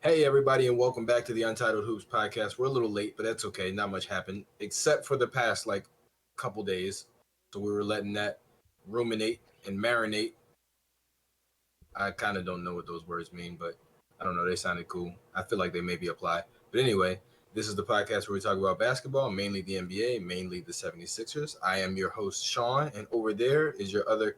Hey, everybody, and welcome back to the Untitled Hoops podcast. We're a little late, but that's okay. Not much happened except for the past couple days. So we were letting that ruminate and marinate. I kind of don't know what those words mean, but I don't know. They sounded cool. I feel like they maybe apply. But anyway, this is the podcast where we talk about basketball, mainly the NBA, mainly the 76ers. I am your host, Sean, and over there is your other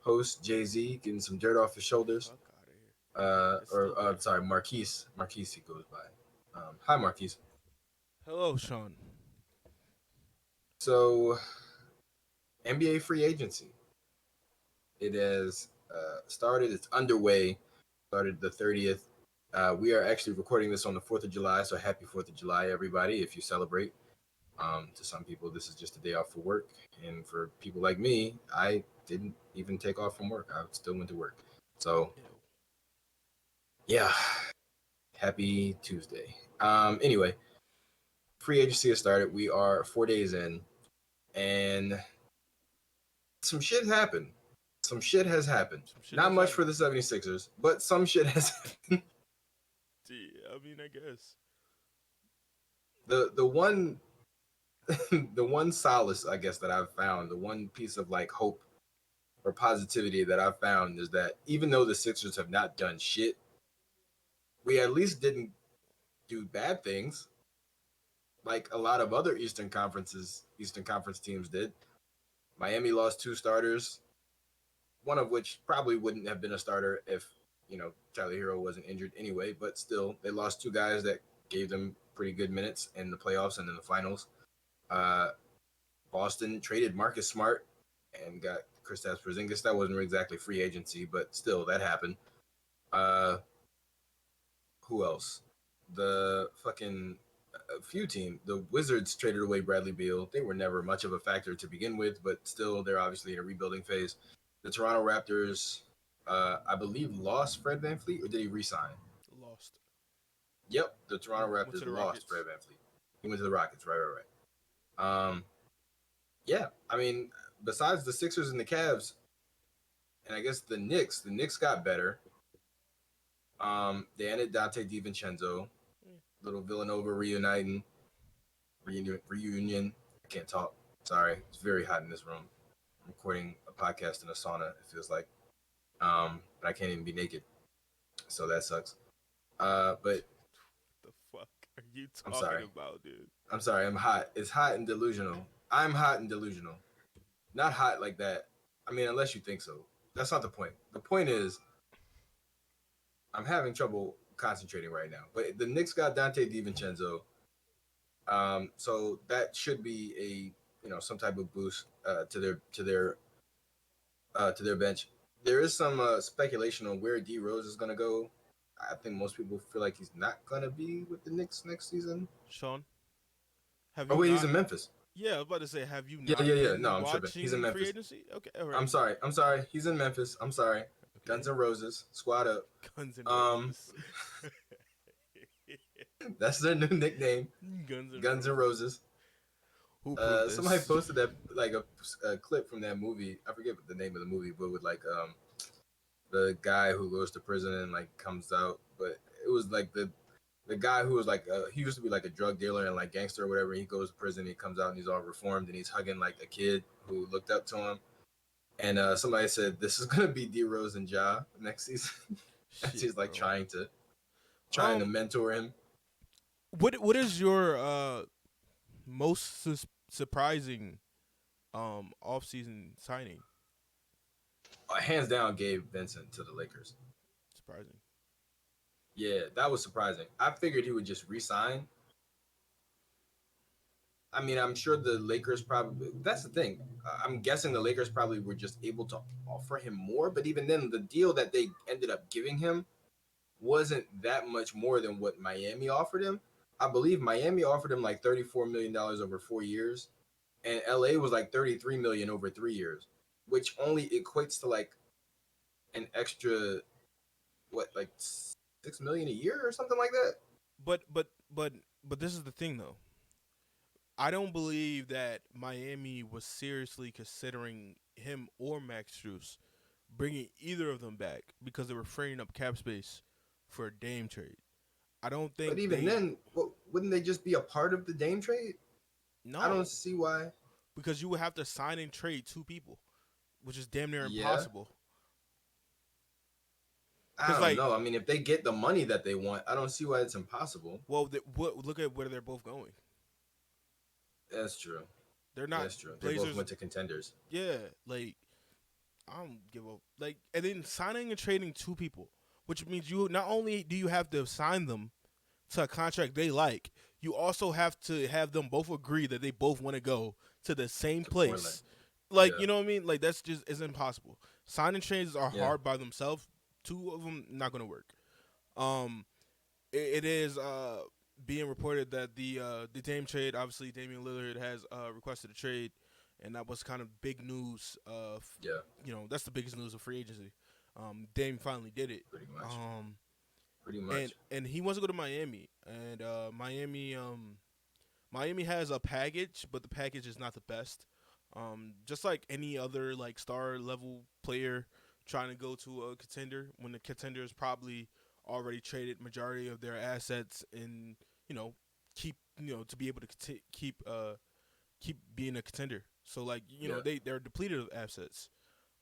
host, Jay Z, getting some dirt off his shoulders. Fuck out of here. It's still there. Sorry, Marquise. Marquise, he goes by. Hi, Marquise. Hello, Sean. So, NBA free agency. It has started. It's underway. Started the 30th. We are actually recording this on the 4th of July. So happy 4th of July, everybody, if you celebrate. To some people, this is just a day off for work. And for people like me, I didn't even take off from work. I still went to work. So, Ew. yeah, happy Tuesday. Anyway, free agency has started. We are 4 days in. And some shit happened. Some shit has happened. Some shit Not has much happened. for the 76ers, but some shit has happened. Gee, I mean, I guess. The one the one solace I guess that I've found, the one piece of hope or positivity that I've found is that even though the Sixers have not done shit, we at least didn't do bad things like a lot of other Eastern Conference teams did. Miami lost two starters, one of which probably wouldn't have been a starter if Charlie Hero wasn't injured anyway. But still, they lost two guys that gave them pretty good minutes in the playoffs and in the finals. Uh, Boston traded Marcus Smart and got Kristaps Porzingis. That wasn't exactly free agency, but still, that happened. Uh, who else? The fucking a few team. The Wizards traded away Bradley Beal. They were never much of a factor to begin with, but still, they're obviously in a rebuilding phase. The Toronto Raptors, I believe, lost Fred VanVleet, or did he resign? Lost. Yep, the Toronto Went to Raptors the lost Fred Rockets. VanVleet. He went to the Rockets, right. Yeah, I mean, besides the Sixers and the Cavs, and I guess the Knicks got better. They ended Dante DiVincenzo, Mm. little Villanova reunion. I can't talk. Sorry, it's very hot in this room. I'm recording a podcast in a sauna. It feels like, but I can't even be naked, so that sucks. But The fuck are you I'm talking sorry. about, dude? I'm sorry. I'm hot. It's hot and delusional. I'm hot and delusional. Not hot like that. I mean, unless you think so. That's not the point. The point is, I'm having trouble concentrating right now. But the Knicks got Dante DiVincenzo, so that should be some type of boost to their bench. There is some speculation on where D Rose is gonna go. I think most people feel like he's not gonna be with the Knicks next season. Sean, have Oh you wait, he's not? in Memphis. Yeah, I was about to say, have you Yeah, yeah, not yeah. No, been I'm tripping. He's in watching free Memphis. agency? Okay, all right. I'm sorry. I'm sorry. He's in Memphis. I'm sorry. Okay. Guns N' Roses, squad up. Guns N' Um, Roses. that's their new nickname, Guns N' Guns N' Roses. Roses. Who proved Somebody this? posted that a clip from that movie. I forget what the name of the movie, but with the guy who goes to prison and comes out. But it was like the guy who was he used to be like a drug dealer and gangster or whatever. He goes to prison, he comes out and he's all reformed and he's hugging like a kid who looked up to him. And somebody said this is gonna be D Rose and Ja next season. As he's Shit, bro. trying to Um, mentor him. what is your most surprising off season signing? Hands down, Gabe Vincent to the Lakers. Surprising. Yeah, that was surprising. I figured he would just resign. I mean, I'm sure the Lakers probably. That's the thing. I'm guessing the Lakers probably were just able to offer him more, but even then, the deal that they ended up giving him wasn't that much more than what Miami offered him. I believe Miami offered him like $34 million over 4 years, and LA was like 33 million over 3 years, which only equates to like an extra like 6 million a year or something like that. But this is the thing though. I don't believe that Miami was seriously considering him or Max Strus bringing either of them back because they were freeing up cap space for a Dame trade. I don't But think even they then, wouldn't they just be a part of the Dame trade? I don't no see why. because you would have to sign and trade two people, which is damn near Yeah, impossible. I Because don't like, know. I mean, if they get the money that they want, I don't see why it's impossible. well, look at where they're both going. That's true. They're not That's true. They both Blazers. went to contenders. Yeah, like I don't give a like, and then signing and trading two people, which means you not only do you have to sign them to a contract they like, you also have to have them both agree that they both want to go to the same To Portland. place. Like, Yeah. you know what I mean? Like that's just is impossible. Signing trades are Yeah. hard by themselves. Two of them not gonna work. Um, it is being reported that the Dame trade, obviously Damian Lillard has requested a trade, and that was kind of big news. Of Yeah. that's the biggest news of free agency. Dame finally did it. Pretty much. Um, Pretty and much. and he wants to go to Miami, and Miami has a package, but the package is not the best. Just like any other like star level player trying to go to a contender, when the contender is probably already traded majority of their assets and you know keep to be able to keep being a contender. So like Yeah. they're depleted of assets.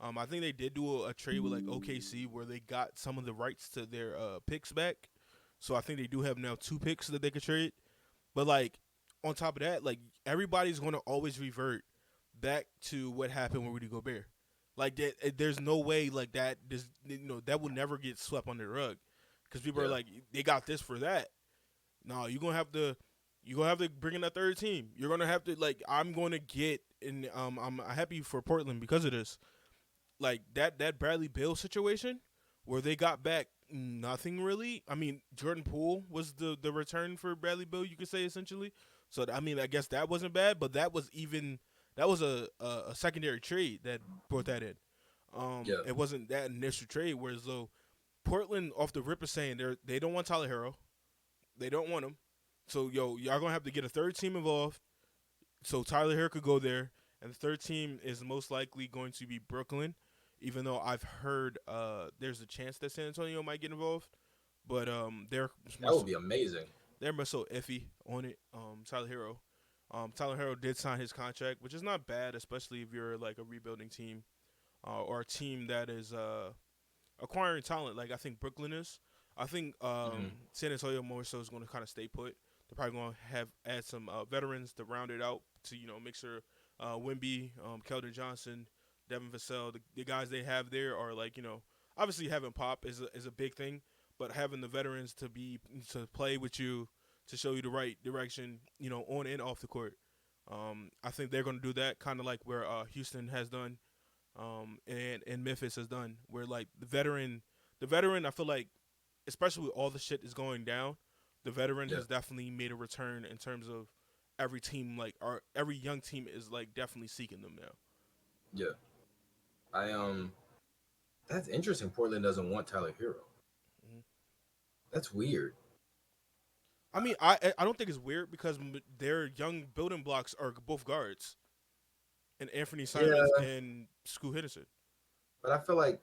I think they did do a trade with like OKC where they got some of the rights to their picks back. So I think they do have now two picks that they could trade. But like on top of that, like everybody's going to always revert back to what happened with Rudy Gobert. Like there's no way like that. That will never get swept under the rug because people are Yeah. like they got this for that. No, you're gonna have to bring in a third team. You're gonna have to like I'm going to get and I'm happy for Portland because of this. Like that Bradley Beal situation where they got back nothing really. I mean, Jordan Poole was the return for Bradley Beal, you could say essentially. So I mean, I guess that wasn't bad, but that was a secondary trade that brought that in. Yeah. It wasn't that initial trade. Whereas though Portland off the rip is saying they don't want Tyler Hero, they don't want him. So y'all gonna have to get a third team involved. So Tyler Hero could go there, and the third team is most likely going to be Brooklyn. Even though I've heard there's a chance that San Antonio might get involved, but they're more That would so be amazing. iffy on it. Tyler Hero did sign his contract, which is not bad, especially if you're like a rebuilding team or a team that is acquiring talent. Like I think Brooklyn is. I think Hmm. San Antonio more so is going to kind of stay put. They're probably going to have add some veterans to round it out to make sure Wimby, Keldon Johnson, Devin Vassell, the guys they have there are like obviously having Pop is a big thing, but having the veterans to play with you to show you the right direction, on and off the court. I think they're going to do that kind of like where Houston has done, and Memphis has done, where like the veteran, I feel like, especially with all the shit is going down, the veteran Yeah. has definitely made a return in terms of every team, like every young team is like definitely seeking them now. Yeah. I That's interesting. Portland doesn't want Tyler Hero. Mhm. That's weird. I mean, I don't think it's weird because their young building blocks are both guards, and Anthony Simons Yeah, and Scoot Henderson. but I feel like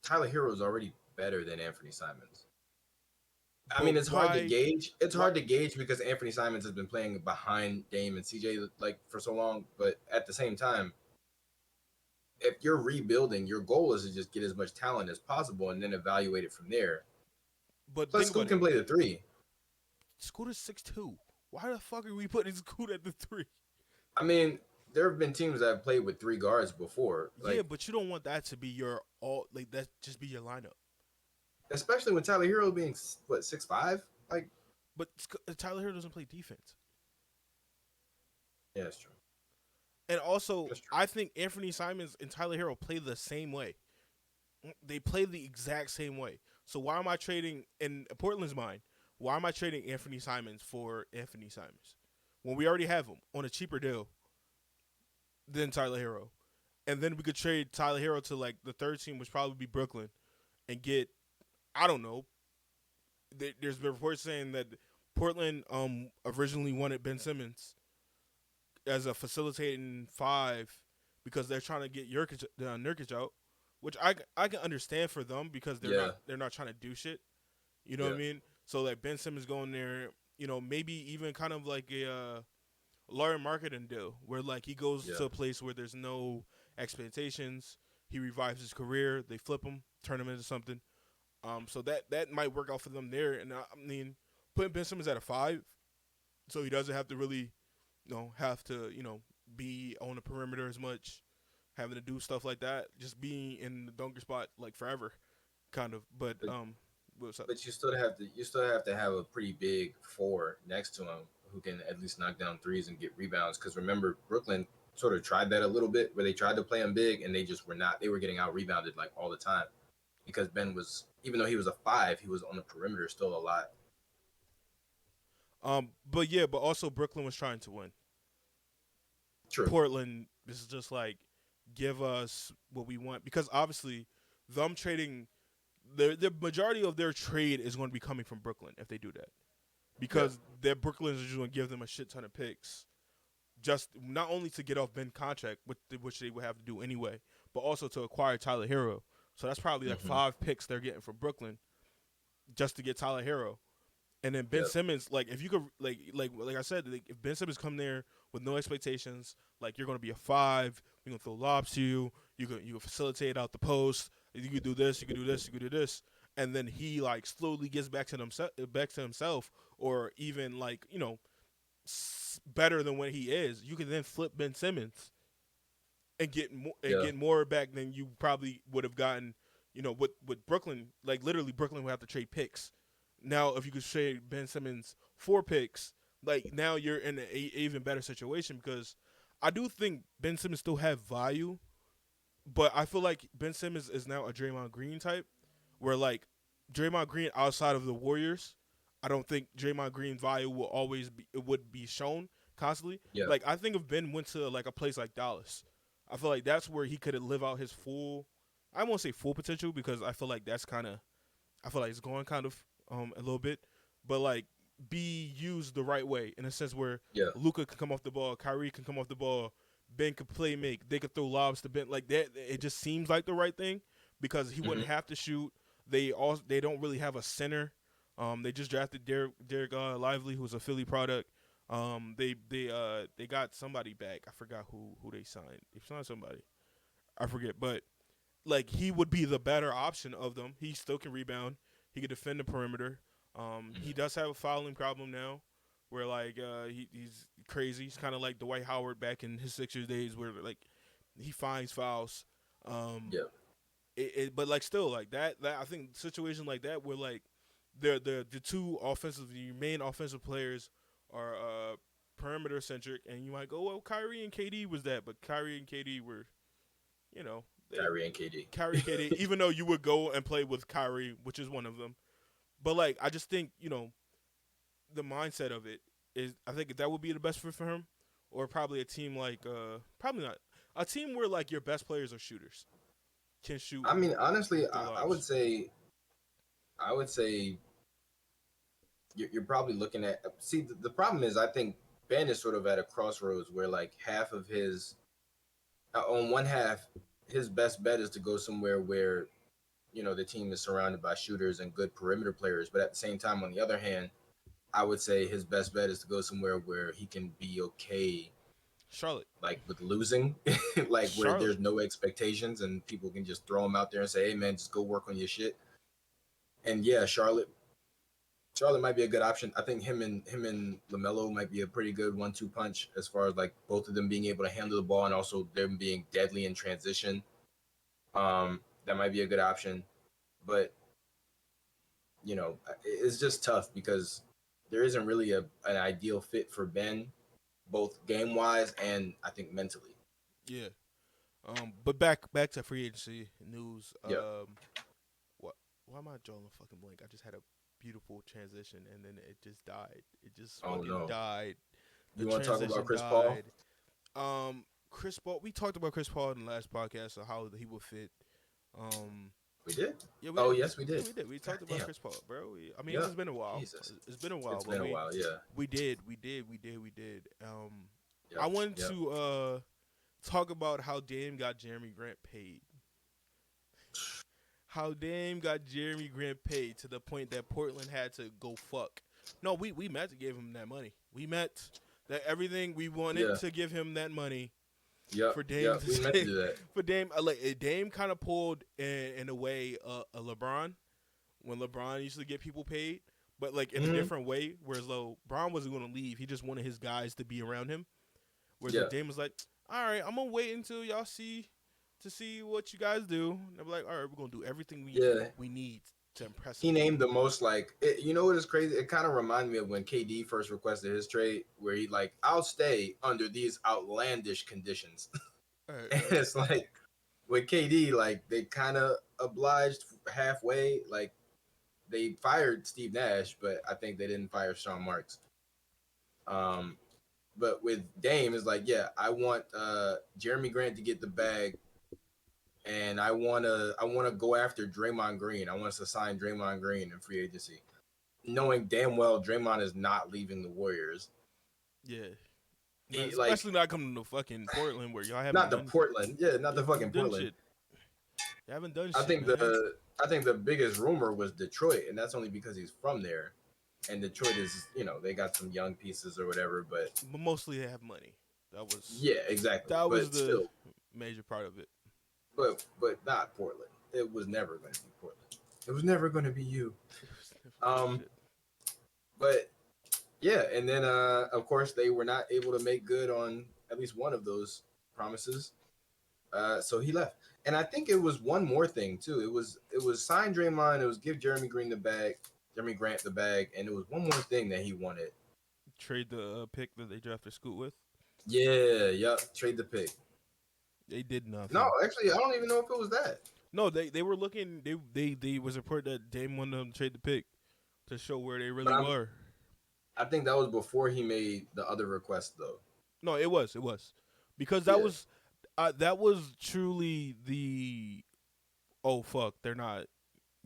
Tyler Hero is already better than Anthony Simons. I But mean, it's hard to why? gauge. It's Why? hard to gauge because Anthony Simons has been playing behind Dame and CJ like for so long. But at the same time, if you're rebuilding, your goal is to just get as much talent as possible and then evaluate it from there. But Plus, think Scoot about it. can play the three. Scoot is 6'2". Why the fuck are we putting Scoot at the three? I mean, there have been teams that have played with three guards before, Yeah, like but you don't want that to be your all. Like that just be your lineup. especially when Tyler Hero being what 6'5". Like, But Tyler Hero doesn't play defense. yeah, that's true. And also, That's true. I think Anthony Simons and Tyler Hero play the same way. They play the exact same way. So why am I trading in Portland's mind? Why am I trading Anthony Simons for Anthony Simons when we already have him on a cheaper deal than Tyler Hero? And then we could trade Tyler Hero to like the third team, which probably be Brooklyn, and get I don't know. There's been reports saying that Portland originally wanted Ben Simmons as a facilitating five because they're trying to get Nurkic out, which I can understand for them because Yeah, they're not trying to do shit. You know what yeah, I mean? So like Ben Simmons going there, maybe even kind of like a Lauren marketing deal where like he goes Yeah. to a place where there's no expectations. He revives his career. They flip him, turn him into something. So that might work out for them there. And I mean, putting Ben Simmons at a 5, so he doesn't have to really, have to be on the perimeter as much, having to do stuff like that, just being in the dunker spot like forever, kind of. But But what's up? but you still have to have a pretty big four next to him who can at least knock down threes and get rebounds. Because remember, Brooklyn sort of tried that a little bit where they tried to play him big and they just were not. They were getting out rebounded like all the time because Ben was, even though he was a five, he was on the perimeter still a lot. But yeah, but also Brooklyn was trying to win. True. Portland is just like give us what we want because obviously them trading the majority of their trade is going to be coming from Brooklyn if they do that Yeah. because their Brooklyn is just going to give them a shit ton of picks just not only to get off Ben contract which they would have to do anyway but also to acquire Tyler Hero. So that's probably like Hmm. 5 picks they're getting from Brooklyn just to get Tyler Hero. And then Ben Yep. Simmons, like if you could, like I said, like, if Ben Simmons come there with no expectations, like you're gonna be a 5, we're gonna throw lobs to you, you can facilitate out the post, you could do this, you could do this, you could do this, and then he like slowly gets back to himself, or even like better than what he is. You can then flip Ben Simmons and Yeah. get more back than you probably would have gotten. With Brooklyn, like literally Brooklyn would have to trade picks. Now, if you could trade Ben Simmons 4 picks, like now you're in an even better situation because I do think Ben Simmons still have value, but I feel like Ben Simmons is now a Draymond Green type, where like Draymond Green outside of the Warriors, I don't think Draymond Green value will always be it would be shown constantly. Yeah. Like I think if Ben went to like a place like Dallas, I feel like that's where he could live out his full. I won't say full potential because I feel like that's kind of I feel like it's going kind of a little bit, but like be used the right way in a sense where Yeah. Luca can come off the ball, Kyrie can come off the ball, Ben could play make, they could throw lobs to Ben like that. It just seems like the right thing because he wouldn't Hmm. have to shoot. They don't really have a center. They just drafted Derek Lively, who's a Philly product. They got somebody back. I forgot who they signed. They signed somebody. I forget, but like he would be the better option of them. He still can rebound. He can defend the perimeter. He does have a fouling problem now, where like he's crazy. He's kind of like Dwight Howard back in his Sixers days, where like he finds fouls. Um, Yeah. but like still like that I think situation like that where like the two offensive the main offensive players are perimeter centric, and you might go well Kyrie and KD was that, but Kyrie and KD were you know they Kyrie and KD. Kyrie and KD, even though you would go and play with Kyrie, which is one of them. But like, I just think the mindset of it is. I think that would be the best fit for him, or probably a team like probably not a team where like your best players are shooters, can shoot I mean, honestly, through I would lobs. say, I would say you're probably looking at. See, the problem is, I think Ben is sort of at a crossroads where like half of his, on one half, his best bet is to go somewhere where the team is surrounded by shooters and good perimeter players, but at the same time, on the other hand, I would say his best bet is to go somewhere where he can be okay, Charlotte, like with losing, like where Charlotte, there's no expectations and people can just throw him out there and say, "Hey man, just go work on your shit." And yeah, Charlotte might be a good option. I think him and Lamelo might be a pretty good 1-2 punch as far as like both of them being able to handle the ball and also them being deadly in transition. That might be a good option, but it's just tough because there isn't really an ideal fit for Ben, both game wise and I think mentally. yeah. But back to free agency news. Yeah. What? Why am I drawing a fucking blank? I just had a beautiful transition and then it just died. It just Oh fucking no. died. The You want to talk about transition Chris Paul? died. Chris Paul. We talked about Chris Paul in the last podcast of how he would fit. Um, We did. yeah, we Oh did. yes, we Yeah, did. we did. We God talked about damn. Chris Paul, bro. I mean, Yep. it's been a while. Jesus. It's been a while, It's but been a we while. Yeah. we did, we did, we did, we did, we did. I Yep. wanted Yep. to talk about how Dame got Jeremy Grant paid. how Dame got Jeremy Grant paid to the point that Portland had to go fuck. No, we meant to give him that money. We meant that everything we wanted Yeah. to give him that money Yep. for Dame Yep. to We meant to stay. do that. For Dame, like Dame kind of pulled in a way a LeBron when LeBron used to get people paid, but like in a Hmm. different way. Whereas though Bron wasn't going to leave, he just wanted his guys to be around him. Whereas though Yeah. Dame was like, all right, I'm gonna wait until y'all see what you guys do. And they're like, all right, we're gonna do everything Yeah. we need to impress him. He named the most like you know what is crazy? It kind of reminded me of when KD first requested his trade, where he like, I'll stay under these outlandish conditions. All right, And right. it's like with KD, like they kind of obliged halfway. Like they fired Steve Nash, but I think they didn't fire Sean Marks. Um, but with Dame, it's like, yeah, I want Jeremy Grant to get the bag, and I wanna go after Draymond Green. I want us to sign Draymond Green in free agency, knowing damn well Draymond is not leaving the Warriors. Yeah, Like especially not coming to fucking Portland where y'all haven't not the done Portland, yeah, not the fucking done Portland. shit. You haven't done I shit, think man. the biggest rumor was Detroit, and that's only because he's from there. And Detroit is, they got some young pieces or whatever, but But mostly they have money. That was yeah, exactly. that was But the still, major part of it. but not Portland. It was never going to be Portland. It was never going to be you. It was Um, bullshit. but yeah, and then of course they were not able to make good on at least one of those promises. So he left, and I think it was one more thing too. It was sign Draymond. It was give Jeremy Grant the bag, and it was one more thing that he wanted. Trade the pick that they drafted Scoot with. Yeah, yep. Trade the pick. They did No, nothing. actually, I don't even know if it was that. No, they were looking. They was a report that Dame wanted them to trade the pick to show where they But really were. I think that was before he made the other request, though. No, it was because Yeah, that was truly the oh fuck they're not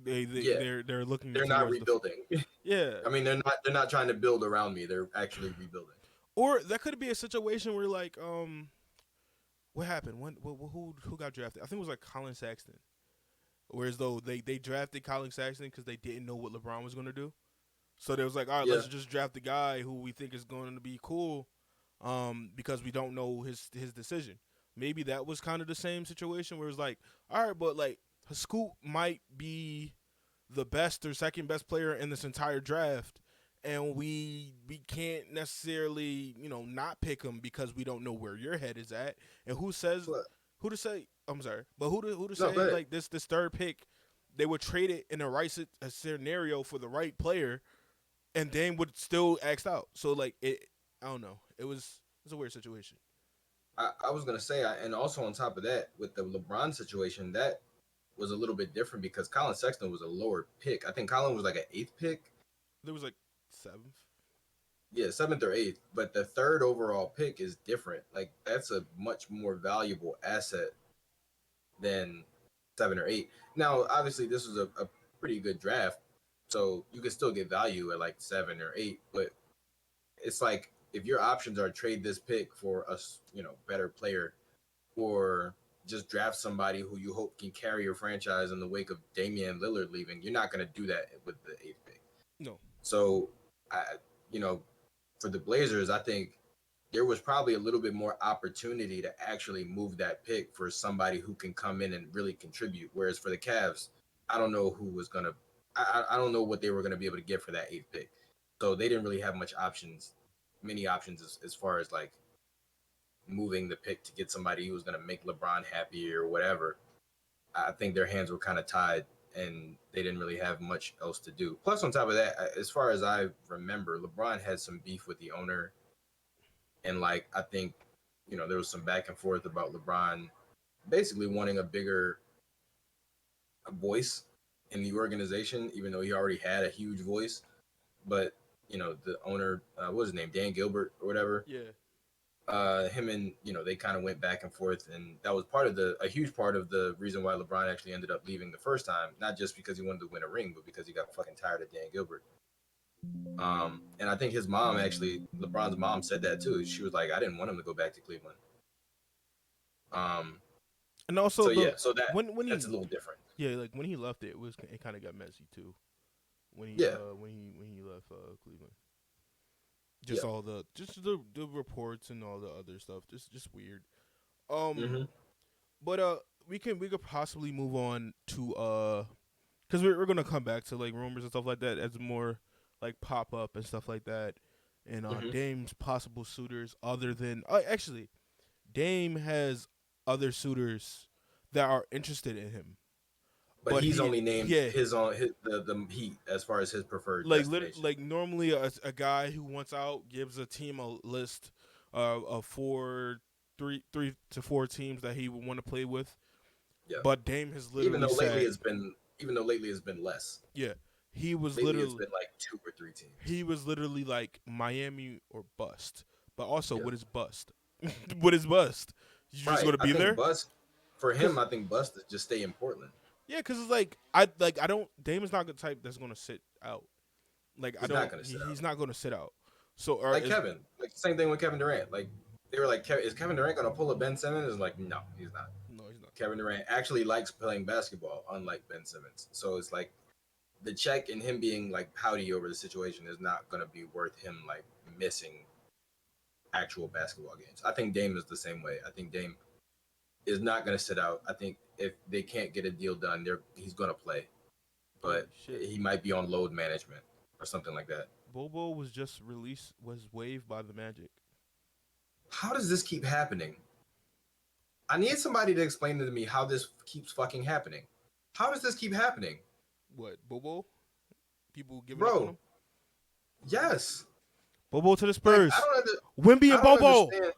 yeah. they're looking They're not towards the rebuilding. yeah. I mean, they're not trying to build around me. They're actually rebuilding. Or that could be a situation where like what happened when who got drafted? I think it was like Colin Sexton. Whereas though they drafted Colin Sexton because they didn't know what LeBron was gonna do. So they was like, all right, Yeah, let's just draft the guy who we think is going to be cool, because we don't know his decision. Maybe that was kind of the same situation where it's like, all right, but like Scoot might be the best or second best player in this entire draft, and we can't necessarily not pick him because we don't know where your head is at, and but who to say I'm sorry, but who to no, go say ahead. like this third pick they would trade it in the right scenario for the right player and Dame would still asked out. So like I don't know. It's a weird situation. I was gonna say, and also on top of that, with the LeBron situation, that was a little bit different because Colin Sexton was a lower pick. I think Colin was like an eighth pick. There was like seventh. Yeah, seventh or eighth. But the third overall pick is different. Like that's a much more valuable asset than seven or eight. Now, obviously, this was a pretty good draft, so you could still get value at like seven or eight. But it's like if your options are trade this pick for a better player, or just draft somebody who you hope can carry your franchise in the wake of Damian Lillard leaving, you're not going to do that with the eighth pick. No. So, I, you know, for the Blazers, I think there was probably a little bit more opportunity to actually move that pick for somebody who can come in and really contribute. Whereas for the Cavs, I don't know who was gonna. I don't know what they were gonna be able to get for that eighth pick. So they didn't really have many options as far as like moving the pick to get somebody who was gonna make LeBron happy or whatever. I think their hands were kind of tied and they didn't really have much else to do. Plus, on top of that, as far as I remember, LeBron had some beef with the owner, and like I think there was some back and forth about LeBron basically wanting a bigger voice in the organization, even though he already had a huge voice. But the owner, what was his name, Dan Gilbert or whatever. Yeah. Him and they kind of went back and forth, and that was a huge part of the reason why LeBron actually ended up leaving the first time, not just because he wanted to win a ring, but because he got fucking tired of Dan Gilbert. And I think his mom actually, LeBron's mom, said that too. She was like, I didn't want him to go back to Cleveland. Um, And also So the yeah, so when that's a he little different. yeah, like when he left it kind of got messy too. Yeah. When he left Cleveland. Yeah. Just all the reports and all the other stuff. Just weird. Um Hmm. but we could possibly move on to cuz we're going to come back to like rumors and stuff like that as more like pop up and stuff like that. And Hmm. Dame's possible suitors other than actually Dame has other suitors that are interested in him. But But he's he only named yeah, his on his the Heat as far as his preferred destination. like normally a guy who wants out gives a team a list of three to four teams that he would want to play with. Yeah. But Dame has Even literally though lately said, it's been even though lately it's been less. yeah, he was Lately it's literally been like two or three teams. he was literally like Miami or bust. But also, Yeah. what is bust? What is bust? You just Right. gonna I be think there? Bust for him, Cause I think Bust is just stay in Portland. yeah, cause it's like I don't. Dame is not the type that's gonna sit out. Like I He's not don't. gonna sit out. He's not gonna sit out. So or Like is Kevin. Like same thing with Kevin Durant. Like they were like, is Kevin Durant gonna pull a Ben Simmons? It's like, no, he's not. no, he's not. Kevin Durant actually likes playing basketball, unlike Ben Simmons. So it's like the check and him being like pouty over the situation is not gonna be worth him like missing actual basketball games. I think Dame is the same way. I think Dame is not gonna sit out. I think if they can't get a deal done, he's gonna play, Holy but shit! he might be on load management or something like that. Bobo was just released, was waived by the Magic. How does this keep happening? I need somebody to explain to me how this keeps fucking happening. How does this keep happening? What Bobo? People giving up on Bro, him. yes. Bobo to the Like Spurs. I Wimby and don't Bobo. understand.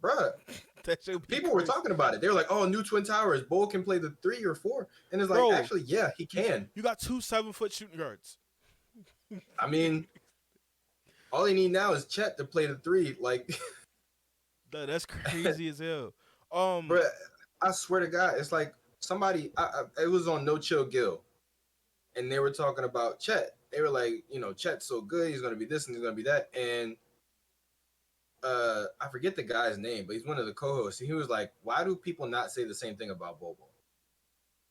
Bruh, That should be people were crazy, talking about it. They were like, "Oh, new Twin Towers. Bull can play the 3 or 4," and it's like, bro. actually, yeah, he You can. you got two 7 foot shooting guards. I mean, all they need now is Chet to play the three. Like, That's crazy as hell. Um, bruh, I swear to God, it's like somebody. It was on No Chill Gill, and they were talking about Chet. They were like, Chet's so good. He's gonna be this and he's gonna be that. And I forget the guy's name, but he's one of the co-hosts. And he was like, "Why do people not say the same thing about Bobo?"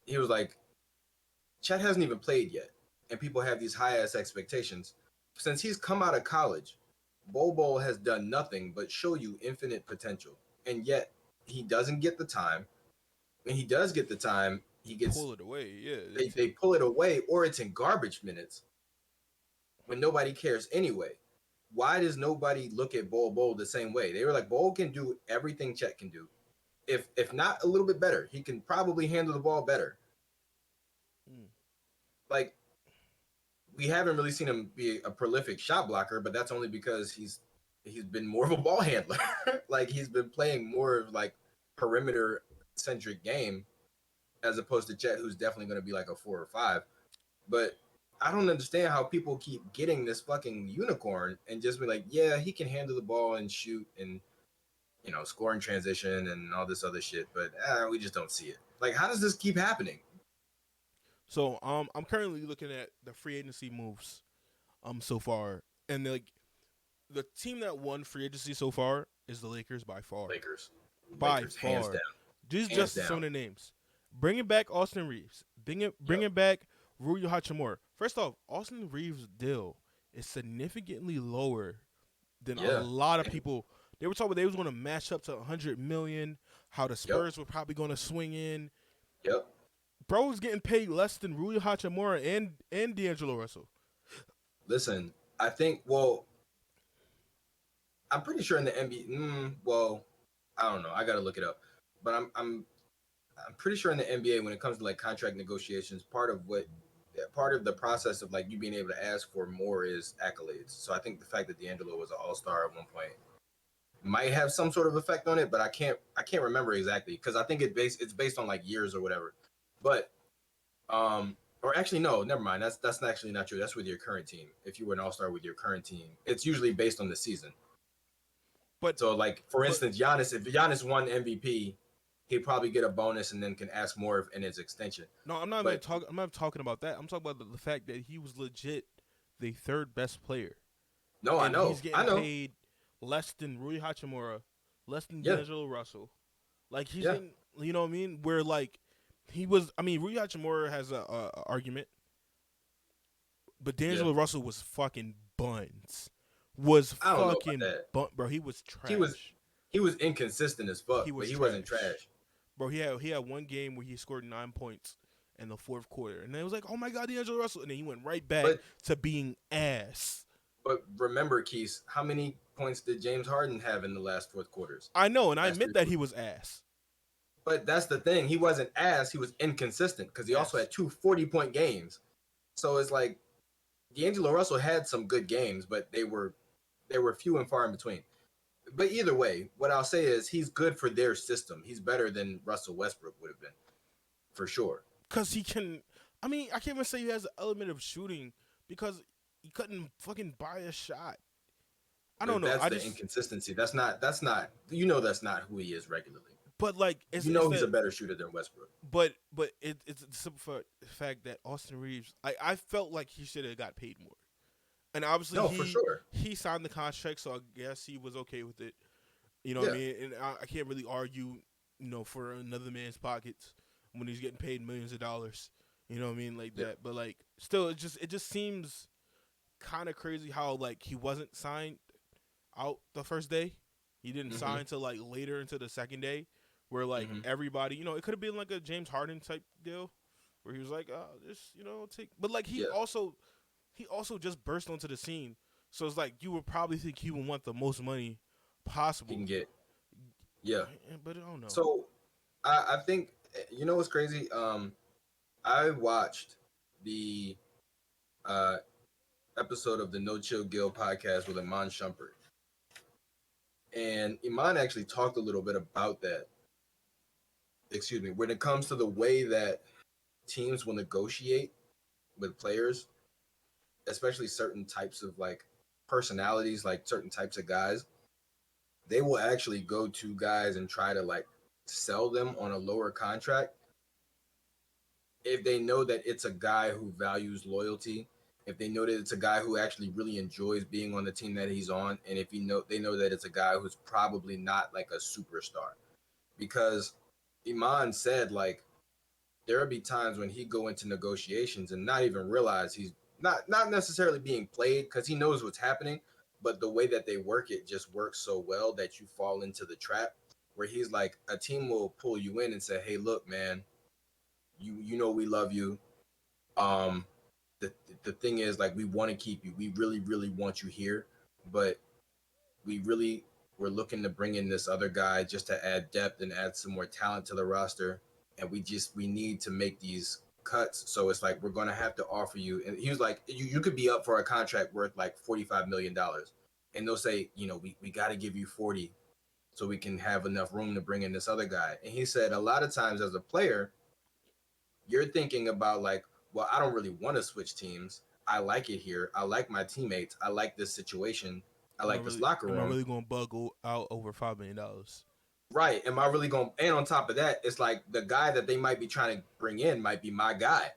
He was like, Chet hasn't even played yet, and people have these high ass expectations. Since he's come out of college, Bobo has done nothing but show you infinite potential, and yet he doesn't get the time. When he does get the time, he gets pull it away. Yeah, they pull it away, or it's in garbage minutes when nobody cares anyway. Why does nobody look at Bobo the same way? They were like, Bobo can do everything Chet can do. If not a little bit better, he can probably handle the ball better. mm. Like we haven't really seen him be a prolific shot blocker, but that's only because he's been more of a ball handler. Like he's been playing more of like perimeter centric game as opposed to Chet, who's definitely going to be like a 4 or 5. But I don't understand how people keep getting this fucking unicorn and just be like, yeah, he can handle the ball and shoot and score in transition and all this other shit, but we just don't see it. Like, how does this keep happening? So I'm currently looking at the free agency moves so far, and like the team that won free agency so far is the Lakers by far. Lakers, By Lakers, hands far. down, These hands just some down. of the names. Bringing back Austin Reeves. Yep, Bringing back Rui Hachimura. First off, Austin Reeves' deal is significantly lower than a yeah, lot of people. They were talking they was going to match up to 100 million. How the yep, Spurs were probably going to swing in. yep. Bro was getting paid less than Rui Hachimura and D'Angelo Russell. Listen, I think. Well, I'm pretty sure in the NBA. Well, I don't know. I got to look it up. But I'm pretty sure in the NBA when it comes to like contract negotiations, part of the process of like you being able to ask for more is accolades. So I think the fact that D'Angelo was an All Star at one point might have some sort of effect on it, but I can't remember exactly because I think it's based on like years or whatever. But or actually no, never mind. That's actually not true. That's with your current team. If you were an All Star with your current team, it's usually based on the season. But So like for but instance, Giannis, if Giannis won MVP, he'd probably get a bonus and then can ask more in his extension. no, I'm not even But talking. I'm not talking about that. I'm talking about the fact that he was legit the third best player, no, I and he's know, I getting know, paid less than Rui Hachimura, less than yeah, D'Angelo Russell. Like he's yeah. getting. You know what I mean? Where like he was. I mean, Rui Hachimura has a argument, but Yeah, D'Angelo Russell was fucking buns. Was I don't know about fucking that. bro. He was He was trash. he was inconsistent as He fuck, but was he wasn't trash, trash. bro. He had one game where he scored 9 points in the fourth quarter, and then it was like, oh my god, D'Angelo Russell, and then he went right back But to being ass. remember, Keith, how many points did James Harden have in the last fourth quarters? I know, and I Last admit three that he quarters. was ass. But that's the thing. He wasn't ass. He was inconsistent because he also Yes, had two 40-point games. So it's like D'Angelo Russell had some good games, but they were few and far in between. But either way, what I'll say is he's good for their system. He's better than Russell Westbrook would have been for sure. because he can. I mean, I can't even say he has an element of shooting because he couldn't fucking buy a shot. I don't know. That's I the just, inconsistency. That's not that's not who he is regularly. but like, it's He's a that, better shooter than Westbrook. but it's the simple fact that Austin Reeves, I felt like he should have got paid more, and obviously No, for sure. he signed the contract, so I guess he was okay with it. You know what I Yeah. mean? And I can't really argue, for another man's pockets when he's getting paid millions of dollars. You know what I mean, like Yeah. that. But like, still, it just seems kind of crazy how like he wasn't signed out the first day. He didn't Mhm. sign till like later into the second day, where like Mhm. everybody, it could have been like a James Harden type deal, where he was like, oh, just take. But like Yeah. he also just burst onto the scene, so it's like you would probably think he would want the most money He can possible. get. Yeah. But I don't know. So I think what's crazy. I watched the uh episode of the No Chill Gill podcast with Iman Shumpert, and Iman actually talked a little bit about that. Excuse me. When it comes to the way that teams will negotiate with players, especially certain types of like personalities, like certain types of guys, they will actually go to guys and try to like sell them on a lower contract if they know that it's a guy who values loyalty, if they know that it's a guy who actually really enjoys being on the team that he's on, and if they know that it's a guy who's probably not like a superstar. Because Iman said like there'll be times when he go into negotiations and not even realize he's not necessarily being played because he knows what's happening, but the way that they work it just works so well that you fall into the trap where he's like a team will pull you in and say, "Hey, look, man, you know we love you. Um, the the thing is like we want to keep you. We really want you here, but we really we're looking to bring in this other guy just to add depth and add some more talent to the roster, and we need to make these cuts. So it's like we're gonna have to offer you." And he was like, "You could be up for a contract worth like $45 million," and they'll say, we got to give you 40 so we can have enough room to bring in this other guy. And he said a lot of times as a player, you're thinking about like, well, I don't really want to switch teams. I like it here. I like my teammates. I like this situation. I like this locker Am I room. really going to bug out over $5 million? Right. Am I really going and on top of that, it's like the guy that they might be trying to bring in might be my guy.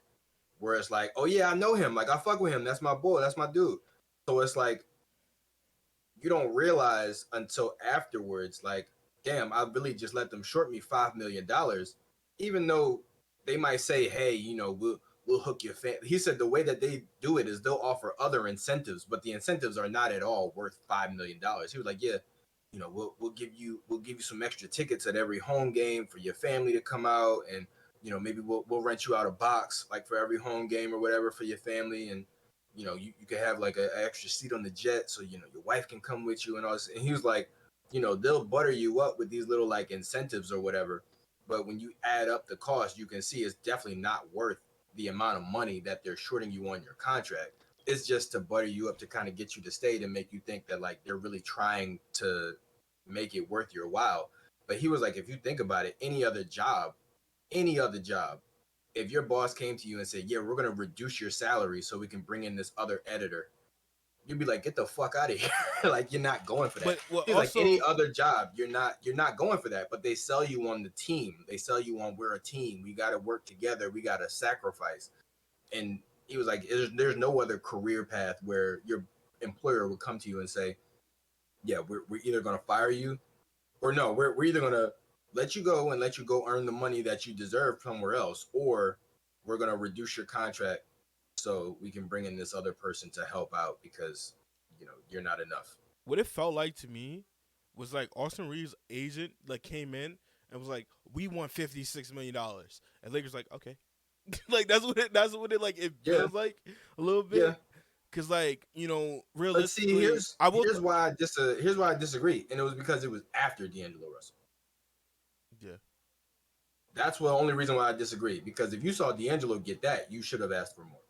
Where it's like, oh yeah, I know him. Like I fuck with him. That's my boy. That's my dude. So it's like you don't realize until afterwards, like, damn, I really just let them short me $5 million, even though they might say, hey, we'll hook your fan. He said the way that they do it is they'll offer other incentives, but the incentives are not at all worth $5 million. He was like, yeah, we'll give you some extra tickets at every home game for your family to come out, and maybe we'll rent you out a box like for every home game or whatever for your family, and you could have like an extra seat on the jet so your wife can come with you and all this. And he was like, they'll butter you up with these little like incentives or whatever, but when you add up the cost, you can see it's definitely not worth the amount of money that they're shorting you on your contract. It's just to butter you up to kind of get you to stay, to make you think that like they're really trying to make it worth your while. But he was like, if you think about it, any other job, if your boss came to you and said, yeah, we're going to reduce your salary so we can bring in this other editor, you'd be like, get the fuck out of here. Like you're not going for that. But well, He's like, any also, other job, you're not going for that. But they sell you on the team. They sell you on, we're a team. We got to work together. We got to sacrifice. And he was like, there's no other career path where your employer would come to you and say, yeah, we're either going to fire you, or no, we're either going to let you go and let you go earn the money that you deserve somewhere else, or we're gonna reduce your contract so we can bring in this other person to help out because you're not enough. What it felt like to me was like Austin Reeves' agent like came in and was like, "We want $56 million," and Lakers like, "Okay." Like that's what it like it Yeah, feels like a little yeah. bit. Cause like But see, realistically, here's I will. here's why I disagree, and it was because it was after D'Angelo Russell. Yeah, That's the only reason why I disagree. Because if you saw D'Angelo get that, you should have asked for more.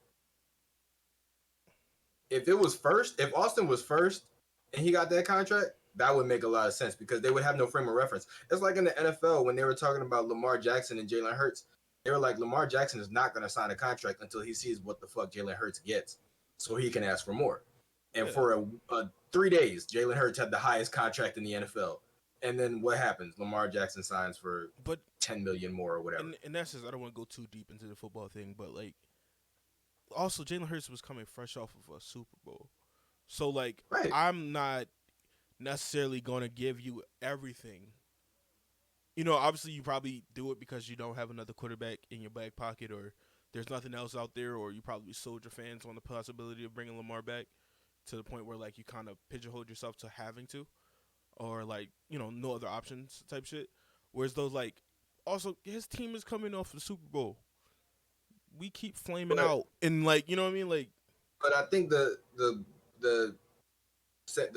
If it was first, if Austin was first and he got that contract, that would make a lot of sense because they would have no frame of reference. It's like in the NFL when they were talking about Lamar Jackson and Jalen Hurts. They were like, Lamar Jackson is not going to sign a contract until he sees what the fuck Jalen Hurts gets, so he can ask for more. And yeah. for a 3 days, Jalen Hurts had the highest contract in the NFL. And then what happens? Lamar Jackson signs for But 10 million more or whatever. in essence, I don't want to go too deep into the football thing, but like also Jalen Hurts was coming fresh off of a Super Bowl, so like Right. I'm not necessarily going to give you everything. Obviously you probably do it because you don't have another quarterback in your back pocket, or there's nothing else out there, or you probably sold your fans on the possibility of bringing Lamar back to the point where like you kind of pigeonholed yourself to having to, or like no other options type shit. Whereas those like also his team is coming off the Super Bowl. We keep flaming But out and like you know what I mean like but I think the the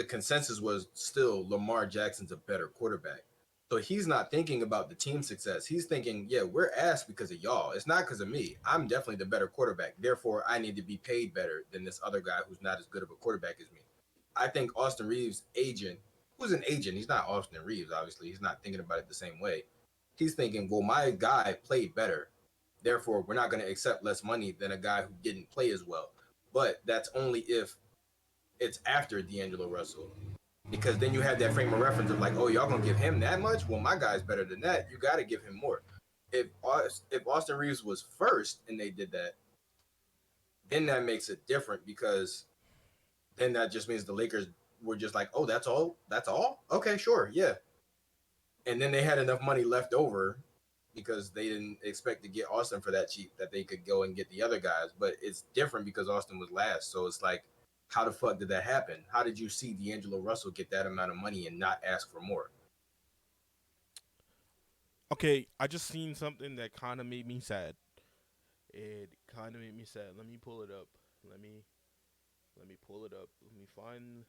consensus was still Lamar Jackson's a better quarterback. So he's not thinking about the team success. He's thinking, yeah, we're ass because of y'all. It's not because of me. I'm definitely the better quarterback. Therefore, I need to be paid better than this other guy who's not as good of a quarterback as me. I think Austin Reeves' agent, who's an agent, he's not Austin Reeves, obviously. He's not thinking about it the same way. He's thinking, well, my guy played better. Therefore, we're not going to accept less money than a guy who didn't play as well. But that's only if it's after D'Angelo Russell. Because then you have that frame of reference of like, oh, y'all gonna give him that much? Well, my guy's better than that. You got to give him more. If Austin Reeves was first and they did that, then that makes it different because then that just means the Lakers were just like, oh, that's all, that's all. Okay, sure, yeah. And then they had enough money left over because they didn't expect to get Austin for that cheap that they could go and get the other guys. But it's different because Austin was last. So it's like, how the fuck did that happen? How did you see D'Angelo Russell get that amount of money and not ask for more? okay, I just seen something that kind of made me sad. It kind of made me sad. Let me pull it up. Let me let me pull it up. Let me find.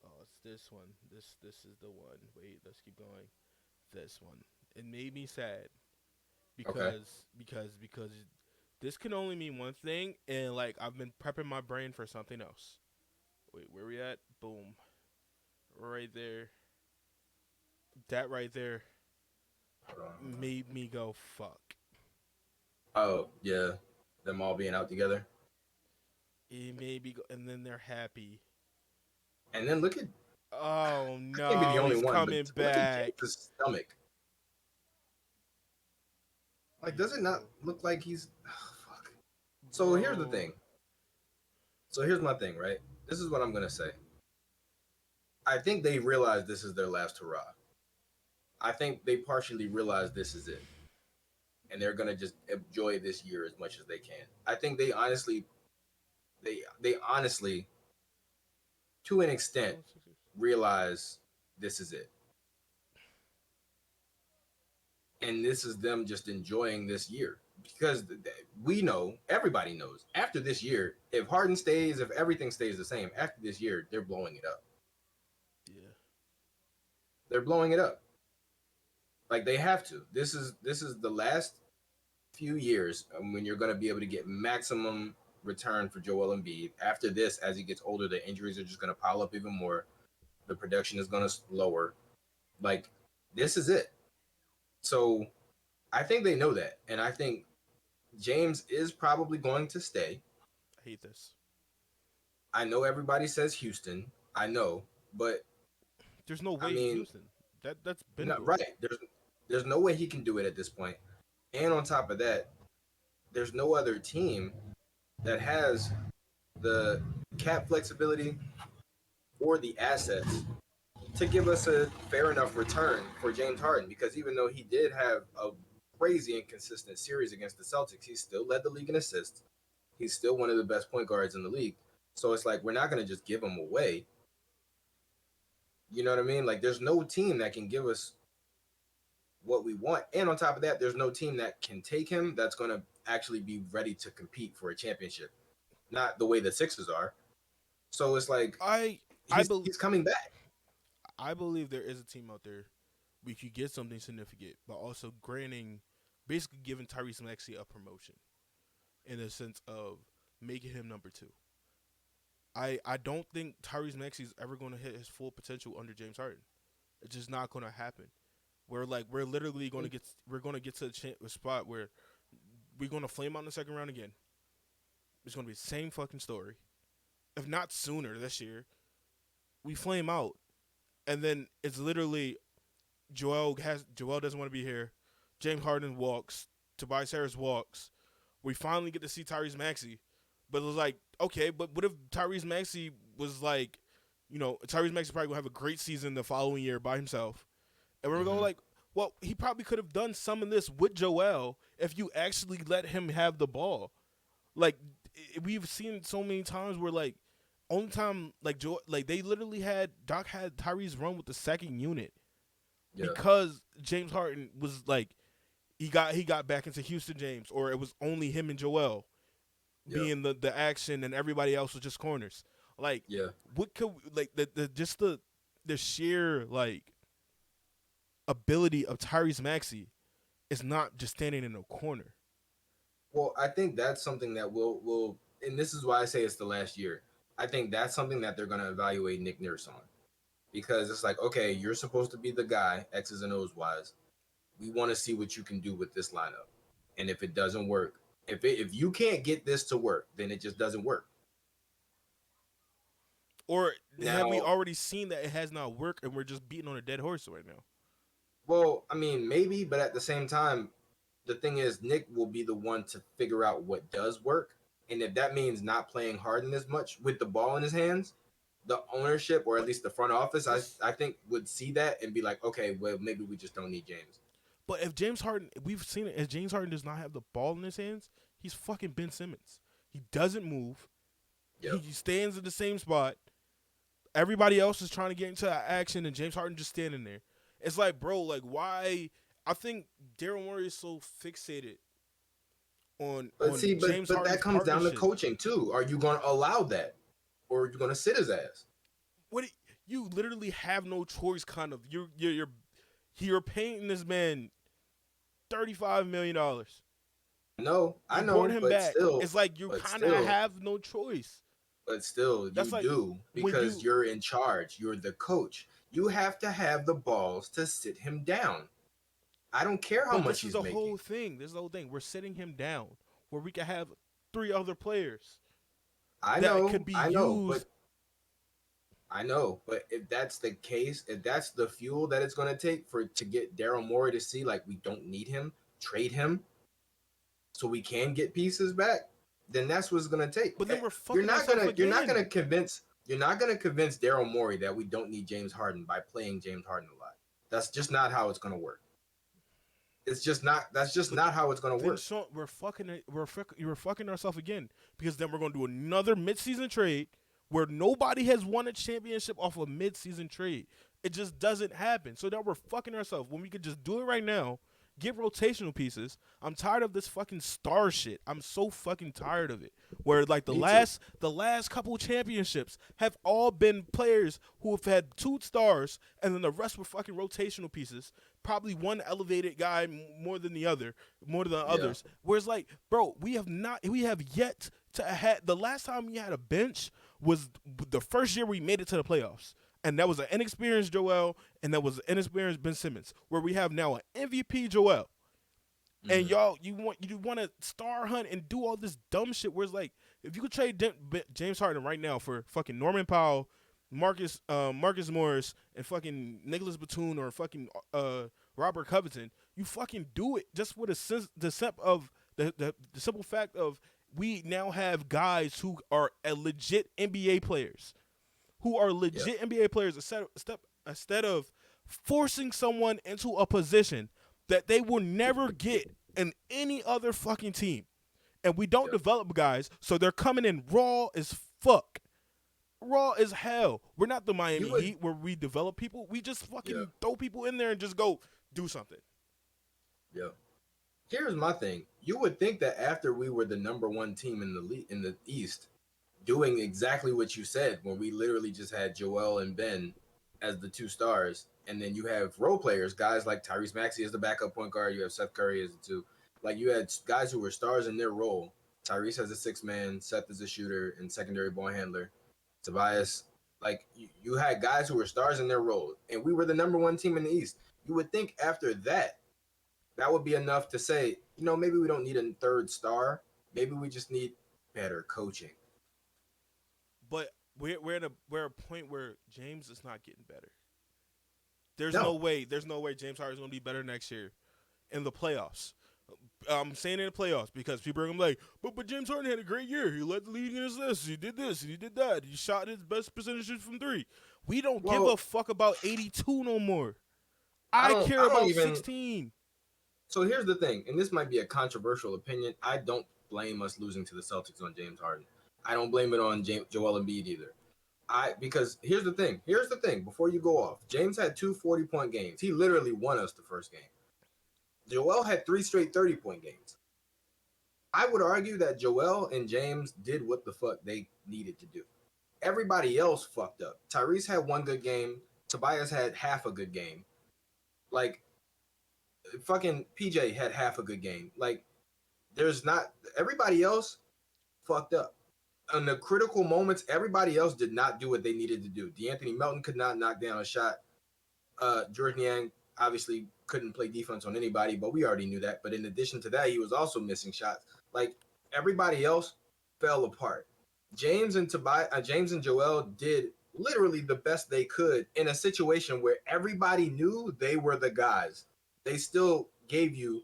Oh, it's this one. This is the one. Wait, let's keep going. This one. It made me sad Okay. because this can only mean one thing, and like I've been prepping my brain for something else. Wait, where we at? Boom, right there. That right there Hold on, hold on. made me go fuck. Oh, yeah. Them all being out together. It made me go, and then they're happy. And then look at, Oh I can't be the no, only he's one, but coming look at back. James's stomach. Like, does it not Yo, look like he's, oh, fuck. So here's the bro. thing. So here's my thing, right? This is what I'm going to say. I think they realize this is their last hurrah. I think they partially realize this is it. And they're going to just enjoy this year as much as they can. I think they honestly, to an extent, Oh, Sixers. realize this is it. And this is them just enjoying this year because we know, everybody knows, after this year, if Harden stays, if everything stays the same, after this year, they're blowing it up. Yeah. They're blowing it up. Like they have to. This is the last few years when you're going to be able to get maximum return for Joel Embiid. After this, as he gets older, the injuries are just going to pile up even more. The production is going to lower. Like this is it. So I think they know that, and I think James is probably going to stay. I hate this. I know everybody says Houston. I know, but There's no I way mean, Houston. That's been not goofy. right. There's no way he can do it at this point. And on top of that, there's no other team that has the cap flexibility or the assets to give us a fair enough return for James Harden, because even though he did have a crazy inconsistent series against the Celtics, he still led the league in assists. He's still one of the best point guards in the league. So it's like we're not gonna just give him away. You know what I mean? Like there's no team that can give us what we want. And on top of that, there's no team that can take him that's gonna actually be ready to compete for a championship. Not the way the Sixers are. So it's like I I he's bel he's coming back. I believe there is a team out there we could get something significant, but also granting, basically giving Tyrese Maxey a promotion in the sense of making him number two. I don't think Tyrese Maxey is ever going to hit his full potential under James Harden. It's just not going to happen. We're literally going to get to a spot where we're going to flame out in the second round again. It's going to be the same fucking story, if not sooner this year. We flame out, and then it's literally Joel doesn't want to be here. James Harden walks. Tobias Harris walks. We finally get to see Tyrese Maxey, but it was like, okay, but what if Tyrese Maxey was like, Tyrese Maxey probably gonna have a great season the following year by himself, and we're going Mm-hmm. like, well, he probably could have done some of this with Joel if you actually let him have the ball. Like we've seen so many times where like only time like they literally had Doc had Tyrese run with the second unit Yeah, because James Harden was like he got back into Houston James, or it was only him and Joel yeah, being the action and everybody else was just corners. Like yeah. what could like the just the sheer like ability of Tyrese Maxey is not just standing in a corner. Well, I think that's something that will, and this is why I say it's the last year. I think that's something that they're gonna evaluate Nick Nurse on, because it's like, okay, you're supposed to be the guy X's and O's wise. We want to see what you can do with this lineup, and if it doesn't work, if you can't get this to work, then it just doesn't work. Or have we Now, already seen that it has not worked and we're just beating on a dead horse right now? well, I mean, maybe, but at the same time, the thing is, Nick will be the one to figure out what does work. And if that means not playing Harden as much with the ball in his hands, the ownership, or at But least the front office, this I think would see that and be like, okay, well, maybe we just don't need James. but if James Harden, we've seen it, if James Harden does not have the ball in his hands, he's fucking Ben Simmons. He doesn't move. Yep. He stands in the same spot. Everybody else is trying to get into action, and James Harden just standing there. It's like, bro, like why? I think Daryl Morey is so fixated But on see, James but that Harden's comes down to partnership. coaching too. Are you going to allow that, or are you going to sit his ass? What you literally have no choice. Kind of, you're paying this man $35 million. I You brought know, him back. It's like you but kind of still, have no choice. but still, you That's like do, when because you. you're in charge. You're the coach. You have to have the balls to sit him down. I don't care how But much this is he's the making. whole thing. This is the whole thing. We're sitting him down where we could have three other players that could be I know, but used. if that's the case, if that's the fuel that it's going to take for to get Daryl Morey to see like we don't need him, trade him, so we can get pieces back, then that's what it's going to take. But then we're fucking ourselves You're not gonna again. convince Daryl Morey that we don't need James Harden by playing James Harden a lot. That's just not how it's going to work. It's just not. That's just But not how it's going to then work. Sean, we're fucking ourselves again because then we're gonna do another midseason trade where nobody has won a championship off a midseason trade. It just doesn't happen. So now we're fucking ourselves when we could just do it right now. Get rotational pieces. I'm tired of this fucking star shit. I'm so fucking tired of it. Where like Me too. the last couple championships have all been players who have had two stars, and then the rest were fucking rotational pieces. Probably one elevated guy more than the other, more than the Yeah. others. Whereas like, bro, we have yet to had the last time we had a bench was the first year we made it to the playoffs. And that was an inexperienced Joel, and that was an inexperienced Ben Simmons. Where we have now an MVP Joel, and Hmm. y'all, you want to star hunt and do all this dumb shit. Where it's like, if you could trade James Harden right now for fucking Norman Powell, Marcus Morris, and fucking Nicholas Batum or fucking Robert Covington, you fucking do it just with the simple fact of we now have guys who are a legit NBA players, who are Yeah. legit NBA players, instead of forcing someone into a position that they will never get in any other fucking team. And we don't Yep. develop guys, so they're coming in raw as fuck. Raw as hell. We're not the You Miami would, Heat where we develop people. We just yeah, fucking throw people in there and just go do something. yeah. Here's my thing. You would think that after we were the number one team in the in the East, doing exactly what you said, when we literally just had Joel and Ben as the two stars, and then you have role players, guys like Tyrese Maxey as the backup point guard, you have Seth Curry as the two. Like you had guys who were stars in their role. Tyrese as a six man, Seth as a shooter and secondary ball handler. Tobias, like you had guys who were stars in their role, and we were the number one team in the East. You would think after that, that would be enough to say, maybe we don't need a third star. Maybe we just need better coaching. But we're at a point where James is not getting better. There's no No. way. There's no way James Harden's gonna be better next year in the playoffs. I'm saying in the playoffs because people are gonna be like, but James Harden had a great year. He led the league in assists. He did this. He did that. He shot his best percentages from three. We don't give a Well, fuck about 82 no more. I I don't care I don't about even 16. so here's the thing, and this might be a controversial opinion. I don't blame us losing to the Celtics on James Harden. I don't blame it on Joel Embiid either. Because here's the thing. Here's the thing. Before you go off, James had two 40-point games. He literally won us the first game. Joel had three straight 30-point games. I would argue that Joel and James did what the fuck they needed to do. Everybody else fucked up. Tyrese had one good game. Tobias had half a good game. Like fucking PJ had half a good game. Like there's not everybody else fucked up. In the critical moments, everybody else did not do what they needed to do. D'Anthony Melton could not knock down a shot. George Niang obviously couldn't play defense on anybody, but we already knew that. But in addition to that, he was also missing shots. Like everybody else fell apart. James and Joel did literally the best they could in a situation where everybody knew they were the guys. They still gave you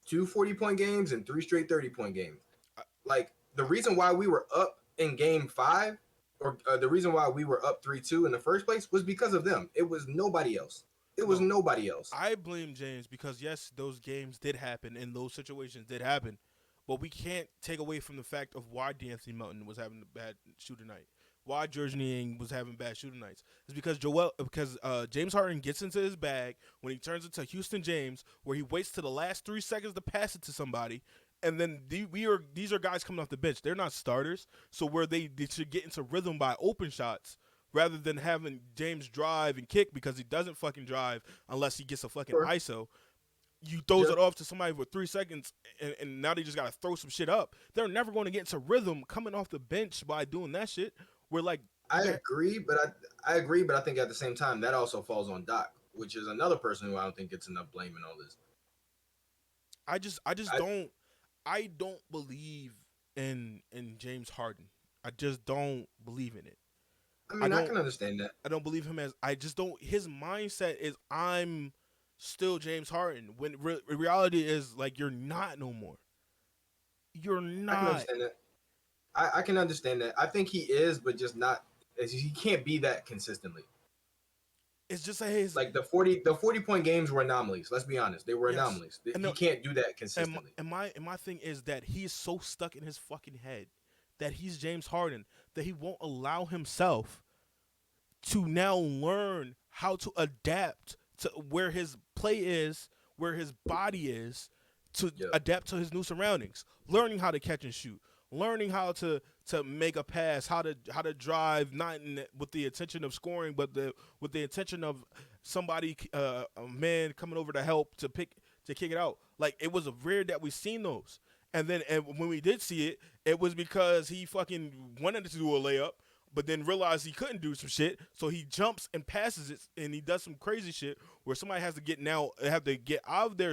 two 40-point games and three straight 30-point games. I, Like the I, reason why we were up in game five, or the reason why we were up 3-2 in the first place was because of them. It was nobody else. It was no, nobody else. I blame James because yes, those games did happen and those situations did happen, but we can't take away from the fact of why D'Anthony Melton was having a bad shooting night, why George Niang was having bad shooting nights. It's because James Harden gets into his bag when he turns into Houston James, where he waits to the last 3 seconds to pass it to somebody. And then these are guys coming off the bench. They're not starters, so where they should get into rhythm by open shots rather than having James drive and kick because he doesn't fucking drive unless he gets a fucking Sure. ISO. You throws Yeah, it off to somebody for 3 seconds, and now they just gotta throw some shit up. They're never going to get into rhythm coming off the bench by doing that shit. We're like, I agree, but I agree, but I think at the same time that also falls on Doc, which is another person who I don't think gets enough blame in all this. I just I don't believe in James Harden. I just don't believe in it. I I mean I don't can understand that. I don't believe him as I just don't. His mindset is I'm still James Harden when reality is like you're not no more. You're I can not. understand that. I can understand that. I think he is, but just not. He can't be that consistently. It's just like his Like the 40-point games were anomalies. Let's be honest, they were yes. anomalies. And He no, can't do that consistently. and my thing is that he's so stuck in his fucking head that he's James Harden that he won't allow himself to now learn how to adapt to where his play is, where his body is, to Yeah, adapt to his new surroundings. Learning how to catch and shoot, learning how to make a pass, how to drive, not with the intention of scoring, but with the intention of somebody, a man coming over to help to kick it out. Like it was rare that we seen those. And when we did see it, it was because he fucking wanted to do a layup, but then realized he couldn't do some shit, so he jumps and passes it, and he does some crazy shit where somebody has to have to get out of their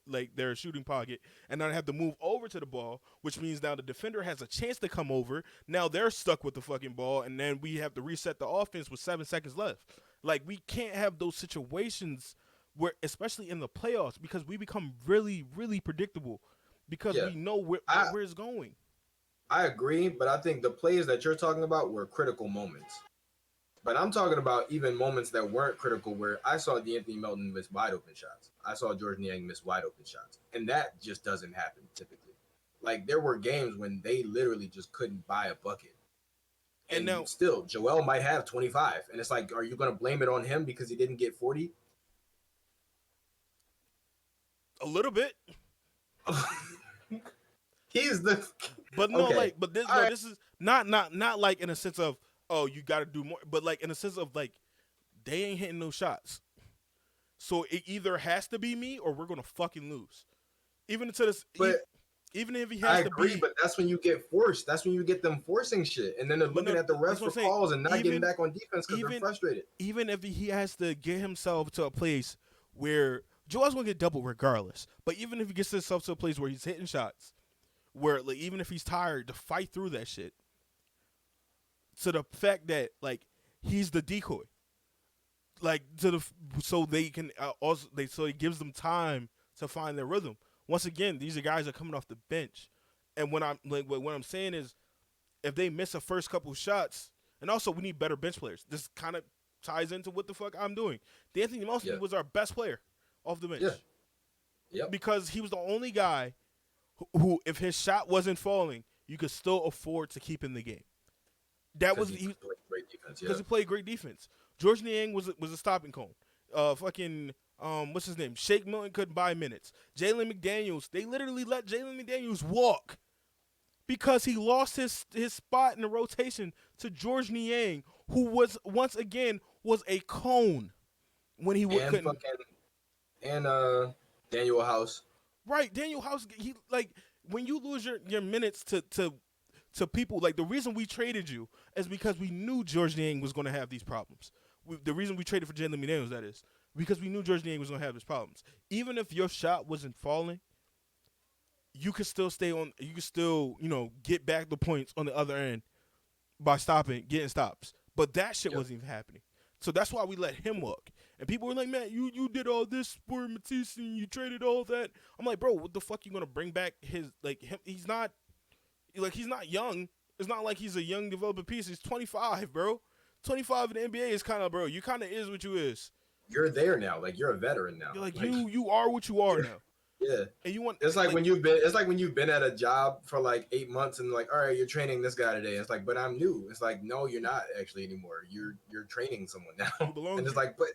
like their shooting pocket, and then have to move over to the ball, which means now the defender has a chance to come over. Now they're stuck with the fucking ball, and then we have to reset the offense with 7 seconds left. Like we can't have those situations where, especially in the playoffs, because we become really, really predictable because yeah. we know I where it's going. I agree, but I think the plays that you're talking about were critical moments. But I'm talking about even moments that weren't critical where I saw D'Anthony Melton miss wide open shots. I saw George Niang miss wide open shots. And that just doesn't happen typically. Like there were games when they literally just couldn't buy a bucket. And And now still, Joel might have 25. And it's like, are you going to blame it on him because he didn't get 40? a little bit, He's the. but no, Okay. like, but this All no, right. this is not like in a sense of oh you got to do more, but like in a sense of like they ain't hitting no shots, so it either has to be me or we're gonna fucking lose. Even to this, But even if he I has to agree. be, But that's when you get forced. That's when you get them forcing shit. And then they're but looking no, at the that's refs what I'm for saying. calls and not getting Even back on defense because they're even frustrated. even if he has to get himself to a place where Joel's gonna get double regardless, but even if he gets himself to a place where he's hitting shots, where like even if he's tired to fight through that shit, to the fact that like he's the decoy, like to the so they can also they so it gives them time to find their rhythm. Once again, these are guys that are coming off the bench, and when I'm like what I'm saying is if they miss a first couple shots, and also we need better bench players. This kind of ties into what the fuck I'm doing. D'Anthony Yeah. Melton was our best player off the Yeah. bench Yep. because he was the only guy who if his shot wasn't falling, you could still afford to keep in the game. That Because was he he played great defense. because Yeah. he played great defense. George Niang was a stopping cone. Fucking what's his name? Shake Milton couldn't buy minutes. Jalen McDaniels, they literally let Jalen McDaniels walk because he lost his spot in the rotation to George Niang, who was once again was a cone when he And couldn't. fucking and Daniel House. Right, Daniel House. He like when you lose your minutes to people like the reason we traded you is because we knew George Niang was going to have these problems. The reason we traded for Jalen McDaniels that is because we knew George Niang was going to have these problems. Even if your shot wasn't falling, you could still stay on. You could still get back the points on the other end by getting stops. But that shit Yep. wasn't even happening. So that's why we let him walk. And people were like, man, you did all this for Matisse and you traded all that. I'm like, bro, what the fuck you gonna bring back his like him? He's not young. It's not like he's a young developing piece. He's 25, bro. 25 in the NBA is kind of bro. You kind of is what you is. You're there now. Like you're a veteran now. You're like Like you are what you are yeah. now. Yeah. And you want It's like when you've been. It's like when you've been at a job for like 8 months and like, all right, you're training this guy today. It's like, but I'm new. It's like, no, you're not actually anymore. You're training someone now. you belong And it's here. like, but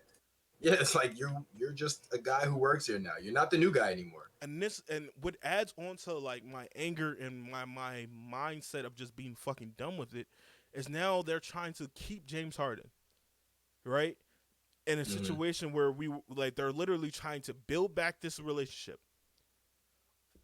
yeah, it's like you're just a guy who works here now. You're not the new guy anymore. And what adds on to like my anger and my mindset of just being fucking done with it is now they're trying to keep James Harden, right? In a Mm-hmm. situation where we like they're literally trying to build back this relationship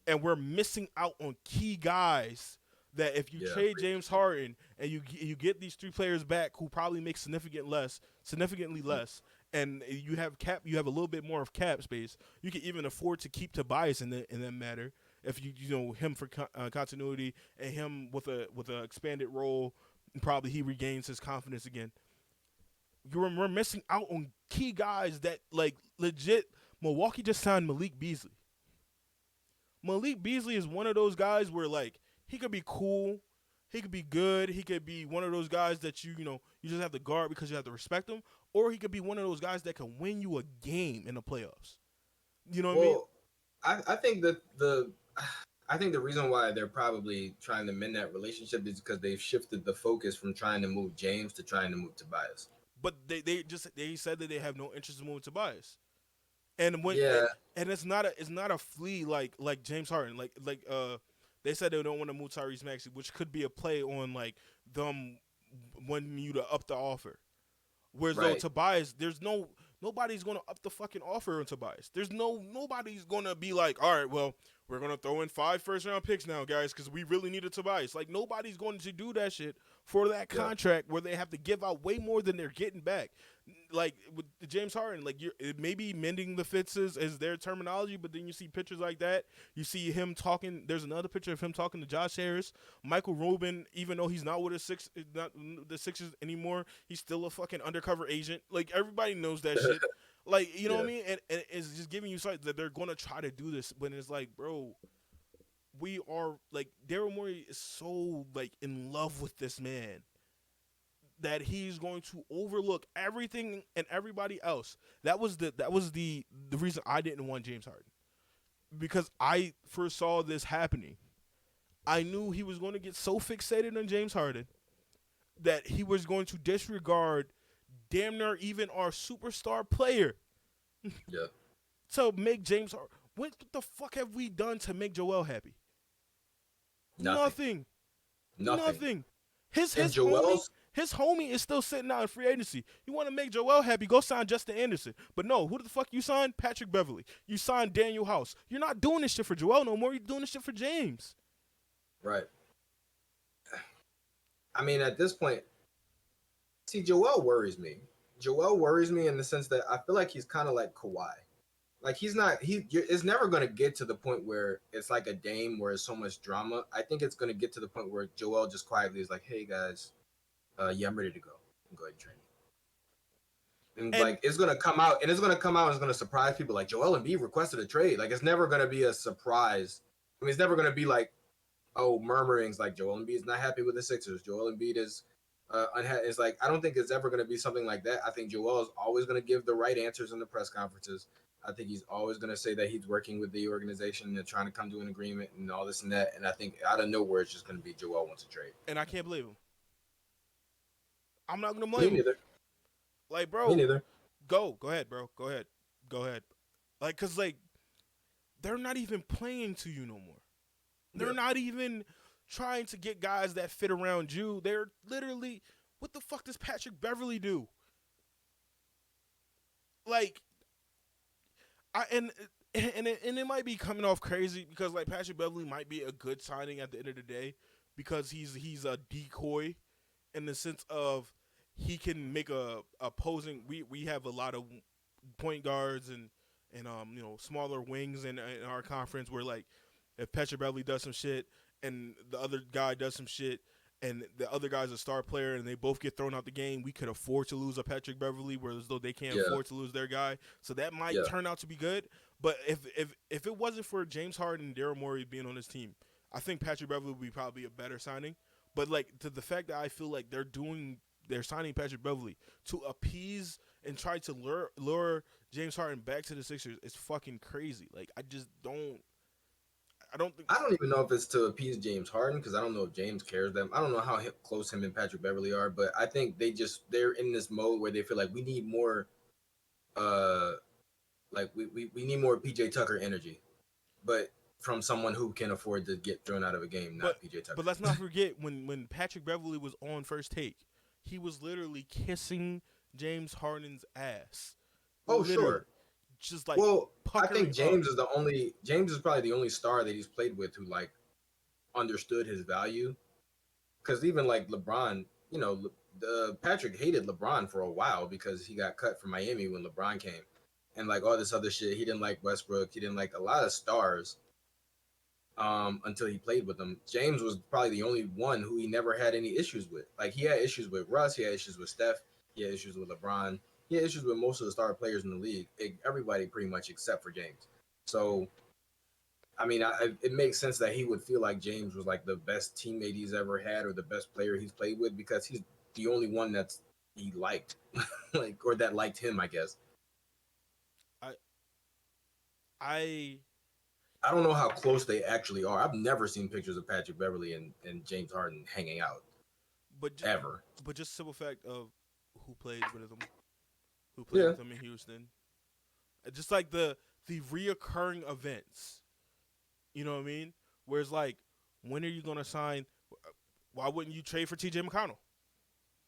and we're missing out on key guys that if you Yeah. trade James Harden and you get these three players back who probably make significantly less, and you have a little bit more of cap space, you can even afford to keep Tobias in that matter if you know him for continuity and him with a expanded role, and probably he regains his confidence again. We're missing out on key guys that like legit. Milwaukee just signed Malik Beasley. Malik Beasley is one of those guys where like he could be cool, he could be good, he could be one of those guys that you just have to guard because you have to respect him, or he could be one of those guys that can win you a game in the playoffs. You know what I mean? Well, I think that the I think the reason why they're probably trying to mend that relationship is because they've shifted the focus from trying to move James to trying to move Tobias. But they said that they have no interest in moving Tobias. And when Yeah, and it's not a flea like James Harden they said they don't want to move Tyrese Maxey, which could be a play on like them wanting you to up the offer. Whereas though right. Tobias, nobody's gonna up the fucking offer on Tobias. Nobody's gonna be like, all right, well, we're gonna throw in 5 first-round picks now, guys, because we really need a Tobias. Like nobody's going to do that shit for that Yeah. contract where they have to give out way more than they're getting back. Like with James Harden, like it may be mending the fits is their terminology, but then you see pictures like that. You see him talking. There's another picture of him talking to Josh Harris, Michael Rubin. Even though he's not with not the Sixers anymore, he's still a fucking undercover agent. Like everybody knows that shit. Like you know Yeah. what I mean? And it's just giving you sight that they're gonna try to do this, but it's like, bro, we are like Daryl Morey is so like in love with this man that he's going to overlook everything and everybody else. That was the reason I didn't want James Harden, because I foresaw this happening. I knew he was going to get so fixated on James Harden that he was going to disregard damn near even our superstar player Yeah. to make James Harden. What the fuck have we done to make Joel happy? Nothing. Nothing. Nothing. Nothing. His And his homie Joel's his homie is still sitting out in free agency. You want to make Joel happy? Go sign Justin Anderson. But no, who the fuck you signed? Patrick Beverly. You signed Daniel House. You're not doing this shit for Joel no more. You're doing this shit for James. right. I mean, at this point, see, Joel worries me. Joel worries me in the sense that I feel like he's kind of like Kawhi. Like he's not. It's never gonna get to the point where it's like a Dame where it's so much drama. I think it's gonna get to the point where Joel just quietly is like, "Hey guys, yeah, I'm ready to go. Go ahead and train me." And And like it's gonna come out, and it's gonna come out, and it's gonna surprise people. Like Joel Embiid requested a trade. Like it's never gonna be a surprise. I mean, it's never gonna be like, oh, murmurings like Joel Embiid is not happy with the Sixers. Joel Embiid is it's like I don't think it's ever going to be something like that. I think Joel is always going to give the right answers in the press conferences. I think he's always going to say that he's working with the organization and trying to come to an agreement and all this and that. And I think out of nowhere, it's just going to be Joel wants a trade. I can't believe him. I'm not gonna Me blame him. neither. Like, Me bro, neither. go ahead, bro. Go ahead. Like, cause like they're not even playing to you no more. They're Yeah. not even trying to get guys that fit around you. They're literally, what the fuck does Patrick Beverly do? Like, it might be coming off crazy because like Patrick Beverly might be a good signing at the end of the day because he's a decoy in the sense of he can make a opposing. We have a lot of point guards and smaller wings in our conference where like if Patrick Beverly does some shit and the other guy does some shit and the other guy's a star player and they both get thrown out the game, we could afford to lose a Patrick Beverly, whereas though they can't Yeah. afford to lose their guy. So that might Yeah. turn out to be good. But if it wasn't for James Harden and Daryl Morey being on this team, I think Patrick Beverly would be probably a better signing. But like to the fact that I feel like they're signing Patrick Beverly to appease and try to lure James Harden back to the Sixers is fucking crazy. Like I just don't. I don't think. I don't even know if it's to appease James Harden because I don't know if James cares them. I don't know how close him and Patrick Beverly are, but I think they're in this mode where they feel like we need more, uh, like we need more PJ Tucker energy, but from someone who can afford to get thrown out of a game, not PJ Tucker. But let's not forget when Patrick Beverly was on First Take, he was literally kissing James Harden's ass. Oh, Literally. sure. Just like Well, I puckering think James up. James is probably the only star that he's played with who like understood his value. Because even like LeBron, Patrick hated LeBron for a while because he got cut from Miami when LeBron came, and like all this other shit. He didn't like Westbrook. He didn't like a lot of stars. Until he played with them, James was probably the only one who he never had any issues with. Like he had issues with Russ, he had issues with Steph, he had issues with LeBron, he had issues with most of the star players in the league. Everybody pretty much except for James. So I mean, it makes sense that he would feel like James was like the best teammate he's ever had or the best player he's played with because he's the only one that's he liked, like or that liked him, I guess. I I I don't know how close they actually are. I've never seen pictures of Patrick Beverly and James Harden hanging out but just, ever. but just simple fact of who played with him, Yeah, in Houston, just like the reoccurring events. You know what I mean? Whereas like, when are you gonna sign? Why wouldn't you trade for T.J. McConnell,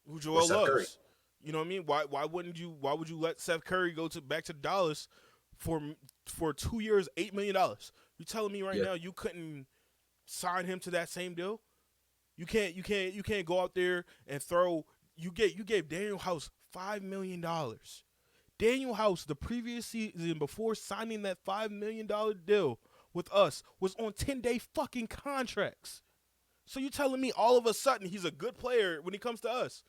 who or Joel Seth Curry. loves? You know what I mean? Why wouldn't you? Why would you let Seth Curry go back to Dallas for 2 years, $8 million? You telling me right Yeah, now you couldn't sign him to that same deal? You can't go out there and throw. You gave Daniel House $5 million. Daniel House, the previous season before signing that $5 million deal with us, was on 10-day fucking contracts. So you telling me all of a sudden he's a good player when he comes to us?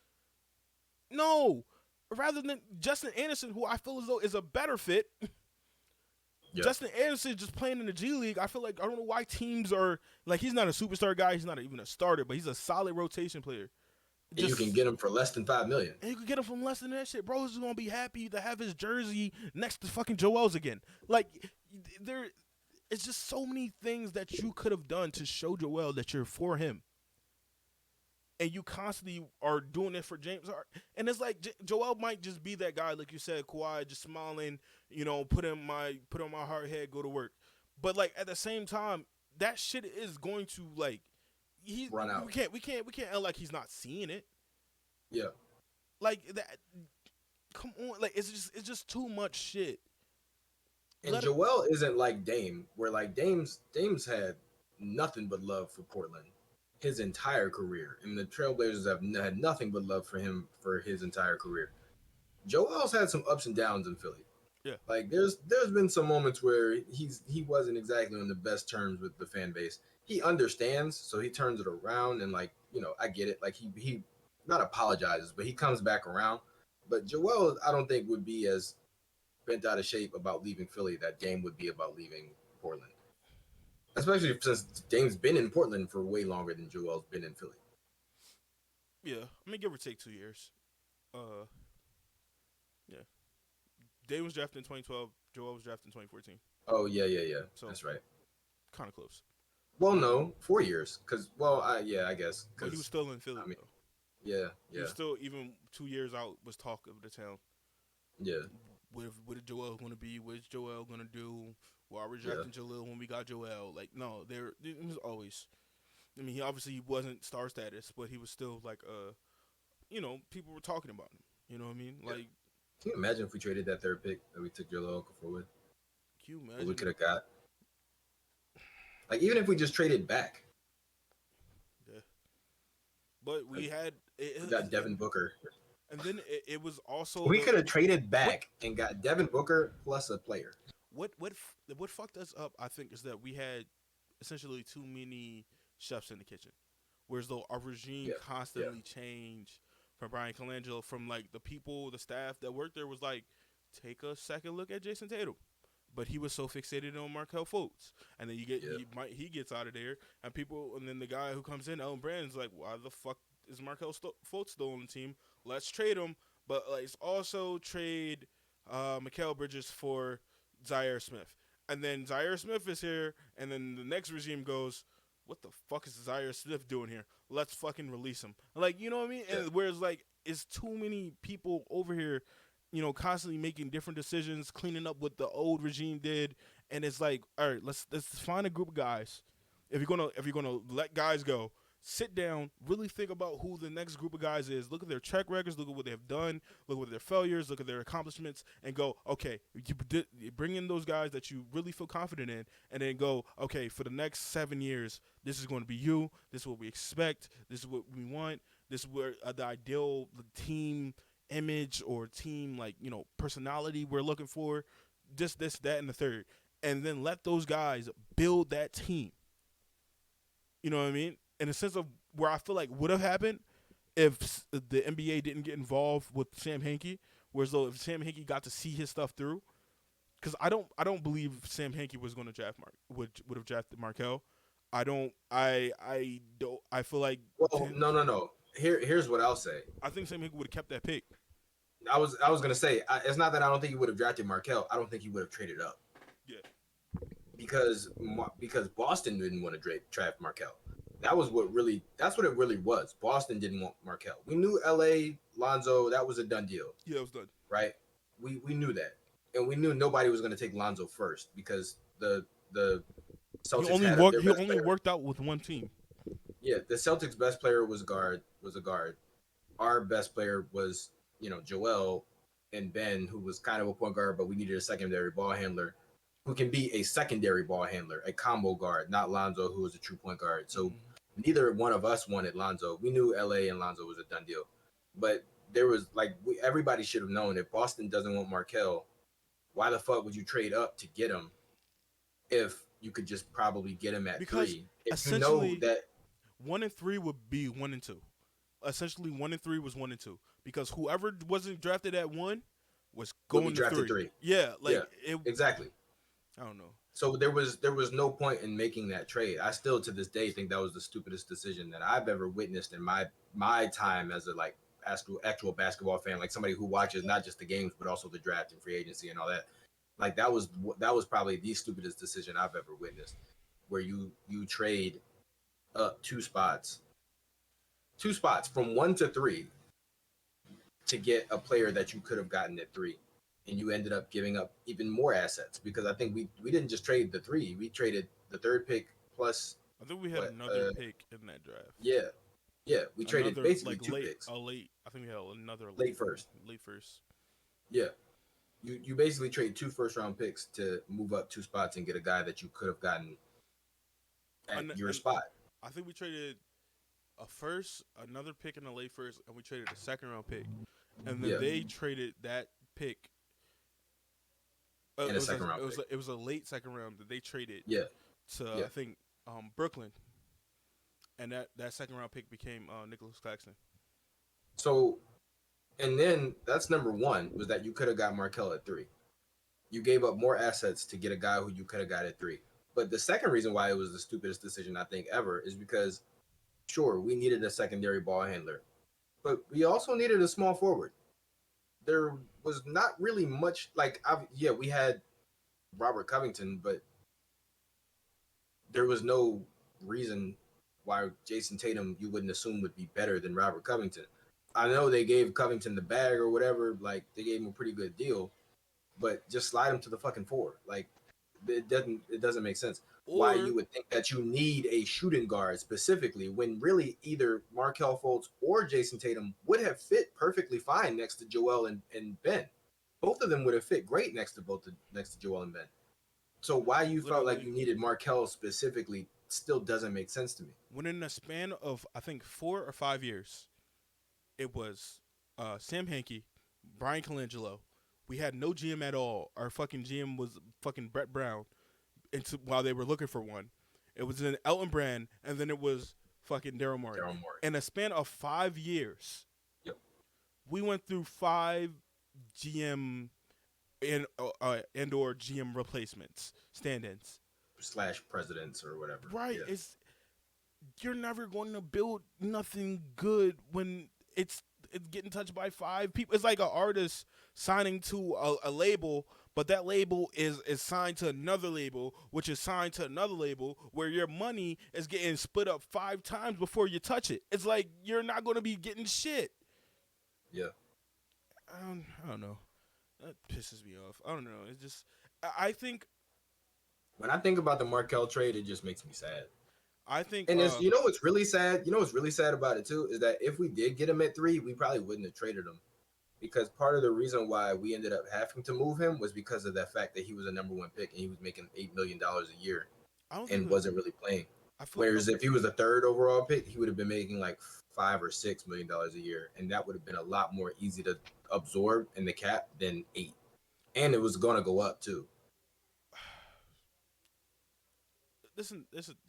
No. Rather than Justin Anderson, who I feel as though is a better fit. yeah, Justin Anderson just playing in the G League. I feel like I don't know why teams are like, he's not a superstar guy. He's not even a starter, but he's a solid rotation player. And you can Just get him for less than 5 million. and you could get him from less than that shit. Bro is gonna be happy to have his jersey next to fucking Joel's again. Like there, it's just so many things that you could have done to show Joel that you're for him, and you constantly are doing it for James Harden. And it's like Joel might just be that guy, like you said, Kawhi, just smiling, put on my hard head, go to work. But like at the same time, that shit is going to like he Run we out. can't act like he's not seeing it. Yeah. Like that, come on, like it's just too much shit. And Let it, Joel isn't like Dame, where like Dame's had nothing but love for Portland his entire career, and the Trailblazers have had nothing but love for him for his entire career. Joel's had some ups and downs in Philly. yeah, Like there's been some moments where he wasn't exactly on the best terms with the fan base. He understands, so he turns it around, and like I get it. Like he not apologizes, but he comes back around. But Joel, I don't think would be as bent out of shape about leaving Philly that Dame would be about leaving Portland. Especially since Dame's been in Portland for way longer than Joel's been in Philly. yeah. I mean, give or take 2 years. Uh, yeah. Day was drafted in 2012. Joel was drafted in 2014. Oh yeah. So That's right. kind of close. Well, no, 4 years. Yeah, I guess. But he was Because still in Philly I mean, though. yeah, He yeah, was still even 2 years out was talk of the town. yeah, What is Joel going to be? What's Joel going to do? Why are we yeah, drafting Joel when we got Joel? Like no, there it was always. I mean, he obviously wasn't star status, but he was still like people were talking about him. You know what I mean? yeah. Like, Can you imagine if we traded that third pick that we took Joel Okafor with? can you What we imagine? could have got? Like even if we just traded back, Yeah. But we like had, we got Devin Booker. and then it was also We the could have traded what back and got Devin Booker plus a player. what fucked us up. I think is that we had essentially too many chefs in the kitchen. Whereas though our regime Yeah, yeah, constantly changed from Brian Colangelo, from like the people, the staff that worked there was like, take a second look at Jason Tatum. But he was so fixated on Markel Fultz, and then yeah, he gets out of there, and then the guy who comes in, Ellen Brandon's like, why the fuck is Markel Fultz still on the team? Let's trade him, but let's also trade Mikal Bridges for Zaire Smith, and then Zaire Smith is here, and then the next regime goes, what the fuck is Zaire Smith doing here? Let's fucking release him. Like, you know what I mean? yeah. And whereas like it's too many people over here, constantly making different decisions, cleaning up what the old regime did, and it's like, all right, let's find a group of guys. If you're gonna let guys go, sit down, really think about who the next group of guys is. Look at their track records, look at what they've done, look at their failures, look at their accomplishments, and go, okay, you bring in those guys that you really feel confident in, and then go, okay, for the next 7 years, this is going to be you. This is what we expect. This is what we want. This is where the ideal team image or team like personality we're looking for. This, that, and the third, and then let those guys build that team. You know what I mean? In a sense of where I feel like would have happened if the NBA didn't get involved with Sam Hinkie, whereas though if Sam Hinkie got to see his stuff through, because I don't believe Sam Hinkie was going to draft would have drafted Markel. I feel like Well, no. Here's what I'll say. I think Sam Hinkie would have kept that pick. I was gonna say it's not that I don't think he would have drafted Markel. I don't think he would have traded up Yeah, because Boston didn't want to draft Markel. That's what it really was. Boston didn't want Markel. We knew L.A. Lonzo, that was a done deal, yeah, it was done. right? We knew that, and we knew nobody was going to take Lonzo first because the Celtics had their He best only player. worked out with one team. Yeah, the Celtics' best player was a guard. Our best player was Joel and Ben, who was kind of a point guard, but we needed a secondary ball handler who can be a secondary ball handler, a combo guard, not Lonzo, who was a true point guard. So Mm. neither one of us wanted Lonzo. We knew LA and Lonzo was a done deal, but there was everybody should have known if Boston doesn't want Markel, why the fuck would you trade up to get him if you could just probably get him at Because 3? If you know essentially that 1 and 3 would be 1 and 2. Essentially 1 and 3 was 1 and 2 because whoever wasn't drafted at 1 was would be going to drafted 3. 3. Yeah, like Yeah, it. exactly. I don't know. So there was no point in making that trade. I still to this day think that was the stupidest decision that I've ever witnessed in my time as a like actual basketball fan, like somebody who watches not just the games but also the draft and free agency and all that. Like that was probably the stupidest decision I've ever witnessed, where you trade up two spots from 1 to 3 to get a player that you could have gotten at 3, and you ended up giving up even more assets because I think we didn't just trade the 3, we traded the third pick plus I think we had what another pick in that draft. yeah, yeah, we traded Another basically like two picks, late. I think we had another late first. late first. Yeah, you basically trade 2 first round picks to move up 2 spots and get a guy that you could have gotten at your And spot. I think we traded a first, another pick in the late first, and we traded a second round pick, and then Yeah, they traded that pick. and a second round pick. It was a late second round that they traded Yeah, to yeah. I think Brooklyn, and that second round pick became Nicholas Claxton. So and then that's number one was that you could have got Markel at 3. You gave up more assets to get a guy who you could have got at 3. But the second reason why it was the stupidest decision I think ever is because sure we needed a secondary ball handler, but we also needed a small forward. There was not really much like yeah we had Robert Covington, but there was no reason why Jason Tatum you wouldn't assume would be better than Robert Covington. I know they gave Covington the bag or whatever, like they gave him a pretty good deal, but just slide him to the fucking 4. Like it doesn't make sense. Why Or you would think that you need a shooting guard specifically when really either Markel Fultz or Jason Tatum would have fit perfectly fine next to Joel and Ben. Both of them would have fit great next to Joel and Ben. So why you felt like literally you needed Markel specifically still doesn't make sense to me. when in a span of I think 4 or 5 years, it was Sam Hankey, Brian Colangelo. We had no GM at all. Our fucking GM was fucking Brett Brown. While they were looking for one, it was in Elton Brand, and then it was fucking Daryl Morey. Daryl Morey. In a span of 5 years, Yep. we went through 5 GM and or GM replacements, stand-ins. Slash presidents or whatever. Right? Yeah. It's you're never going to build nothing good when it's getting touched by 5 people. It's like an artist signing to a label, but that label is signed to another label, which is signed to another label, where your money is getting split up 5 times before you touch it. It's like you're not going to be getting shit. Yeah. I don't know. That pisses me off. I don't know. It's just I think When I think about the Markel trade, it just makes me sad. I think And it's, you know what's really sad? You know what's really sad about it too is that if we did get him at 3, we probably wouldn't have traded him because part of the reason why we ended up having to move him was because of the fact that he was a number 1 pick and he was making $8 million a year I don't think and wasn't really playing. I feel Whereas if he was a third overall pick, he would have been making like $5 or $6 million a year, and that would have been a lot more easy to absorb in the cap than 8. And it was going to go up too. this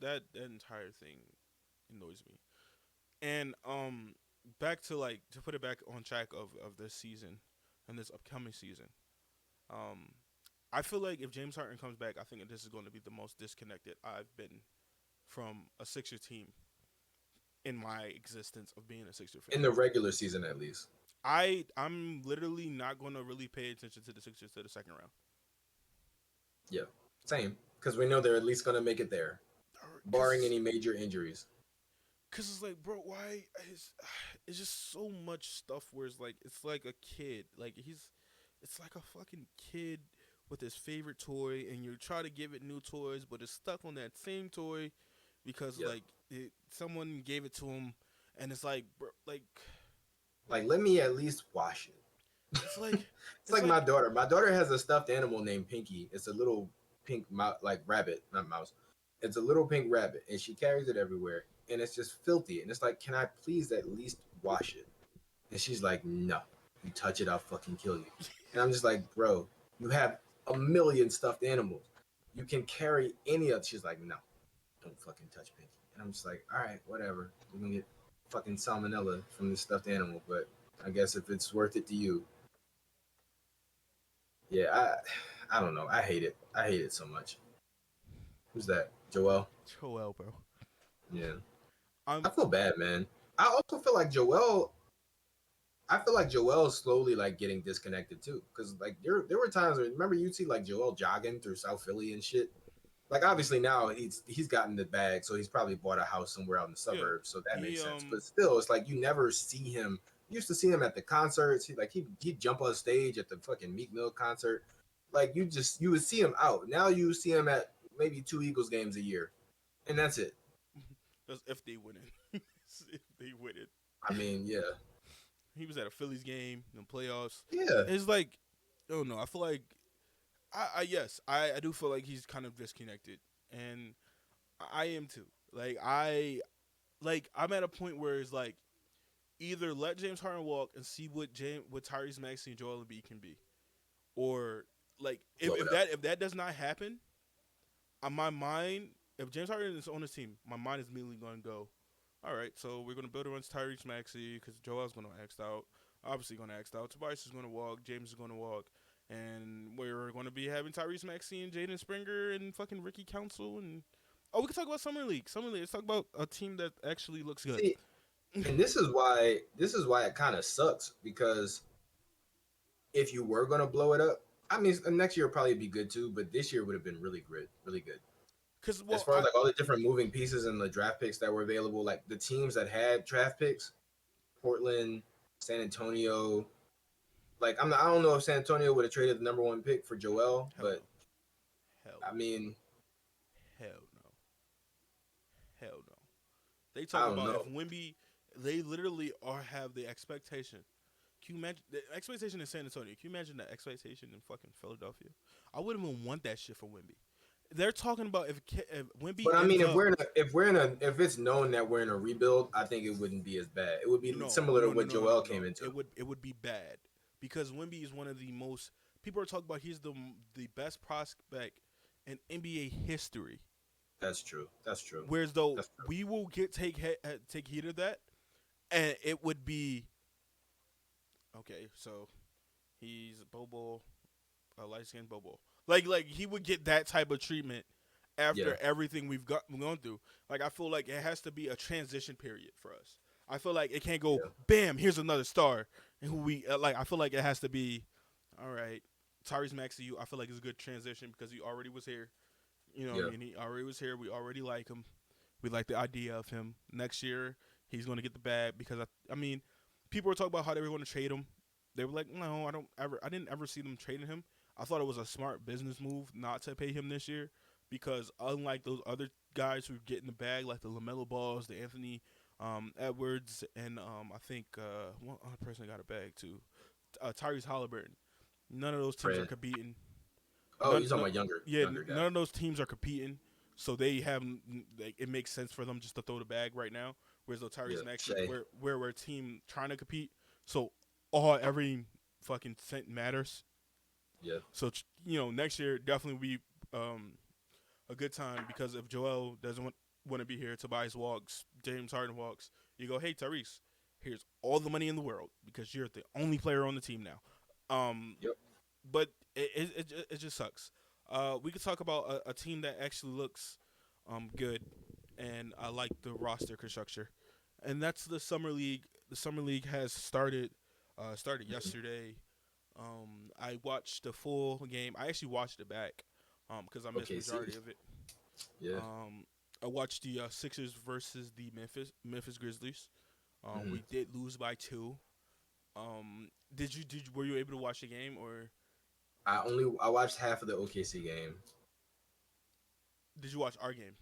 that entire thing annoys me. And back to like to put it back on track of this season and this upcoming season. Um I feel like if James Harden comes back, I think this is going to be the most disconnected I've been from a Sixer team in my existence of being a Sixer fan. In the regular season, at least. I'm literally not going to really pay attention to the Sixers to the second round. Yeah, same. Because we know they're at least going to make it there, barring any major injuries. Cause it's like, bro, why it's just so much stuff where it's like a kid, like it's like a fucking kid with his favorite toy, and you try to give it new toys, but it's stuck on that same toy because Yeah. someone gave it to him, and it's like, bro, Like, let me at least wash it. it's like It's like my daughter. My daughter has a stuffed animal named Pinky. It's a little pink like rabbit, not mouse. It's a little pink rabbit, and she carries it everywhere, and it's just filthy. And it's like, can I please at least wash it? And she's like, no. You touch it, I'll fucking kill you. And I'm just like, bro, you have a million stuffed animals. You can carry any of. She's like, no, don't fucking touch Pinky. And I'm just like, all right, whatever. You're gonna get fucking salmonella from this stuffed animal, but I guess if it's worth it to you, yeah, I don't know. I hate it. I hate it so much. Who's that? Joel. Joel, bro. Yeah, I I'm feel bad, man. I also feel like Joel. I feel like Joel's slowly like getting disconnected too, because like there were times where remember you'd see like Joel jogging through South Philly and shit. Like obviously now he's gotten the bag, so he's probably bought a house somewhere out in the yeah. suburbs, so that He makes sense. But still, it's like you never see him. You used to see him at the concerts. He'd jump on stage at the fucking Meek Mill concert. Like you would see him out. Now you see him at maybe two Eagles games a year, and that's it. that's if they win it. If they win it. I mean, yeah, He was at a Phillies game in the playoffs. yeah. It's like, I don't know. I feel like I do feel like he's kind of disconnected, and I am too. I'm at a point where it's like either let James Harden walk and see what Tyrese Maxey and Joel Embiid can be, or like Blow it up. if that does not happen, my mind, if James Harden is on his team, my mind is immediately going to go, all right, so we're going to build around Tyrese Maxey because Joel's going to act out. Obviously going to act out. Tobias is going to walk. James is going to walk. And we're going to be having Tyrese Maxey and Jaden Springer and fucking Ricky Council. And we can talk about Summer League. Summer League. Let's talk about a team that actually looks good. See, and this is why it kind of sucks because if you were gonna blow it up, I mean, next year would probably be good too, but this year would have been really good. Because, As well, far as like all the different moving pieces and the draft picks that were available, like the teams that had draft picks, Portland, San Antonio. Like I don't know if San Antonio would have traded the number one pick for Joel, hell but no. Hell I no. mean, Hell no. Hell no. They I talk don't about if know. Wimby, they literally are have the expectation. Can you imagine the expectation in San Antonio? Can you imagine the expectation in fucking Philadelphia? I wouldn't even want that shit for Wimby. They're talking about if Wimby But I mean, ends up if it's known that we're in a rebuild, I think it wouldn't be as bad. It would be no similar to no no what no no Joel came no into. it would be bad because Wimby is one of the most people are talking about he's the best prospect in NBA history. That's true. That's true. Whereas though That's true. we will take heed of that, and it would be okay. So he's Bobo, a light skinned Bobo. Like he would get that type of treatment Yeah. after everything we've gone through. Like I feel like it has to be a transition period for us. I feel like it can't go Yeah. bam. Here's another star, and who we like. I feel like it has to be all right. Tyrese Maxey, I feel like it's a good transition because he already was here. You know what I Yeah. mean? He already was here. We already like him. We like the idea of him. Next year, he's going to get the bag because I mean, people were talking about how they were going to trade him. They were like, no, I didn't ever see them trading him. I thought it was a smart business move not to pay him this year because unlike those other guys who get in the bag, like the LaMelo Balls, the Anthony Edwards, and I think one other person got a bag too, Tyrese Halliburton. None of those teams are Fred. competing. Oh, None, you're talking no, about younger yeah, younger guy. none of those teams are competing, so they have like, it makes sense for them just to throw the bag right now. Whereas though Yeah. Tyrese Maxey, Shay. we're a team trying to compete, so all every fucking cent matters. Yeah. So next year definitely will be a good time because if Joel doesn't want to be here, Tobias walks, James Harden walks, you go, hey Tyrese, here's all the money in the world because you're the only player on the team now. Um, Yep. but it just sucks. We could talk about a team that actually looks good, and I like the roster construction, and that's the summer league. The summer league has started Mhm. yesterday. I watched the full game. I actually watched it back because I missed Okay. See. majority of it. Yeah. Um, I watched the Sixers versus the Memphis Grizzlies. Hmm. We did lose by two. Were you able to watch the game or I watched half of the OKC game. did you watch our game?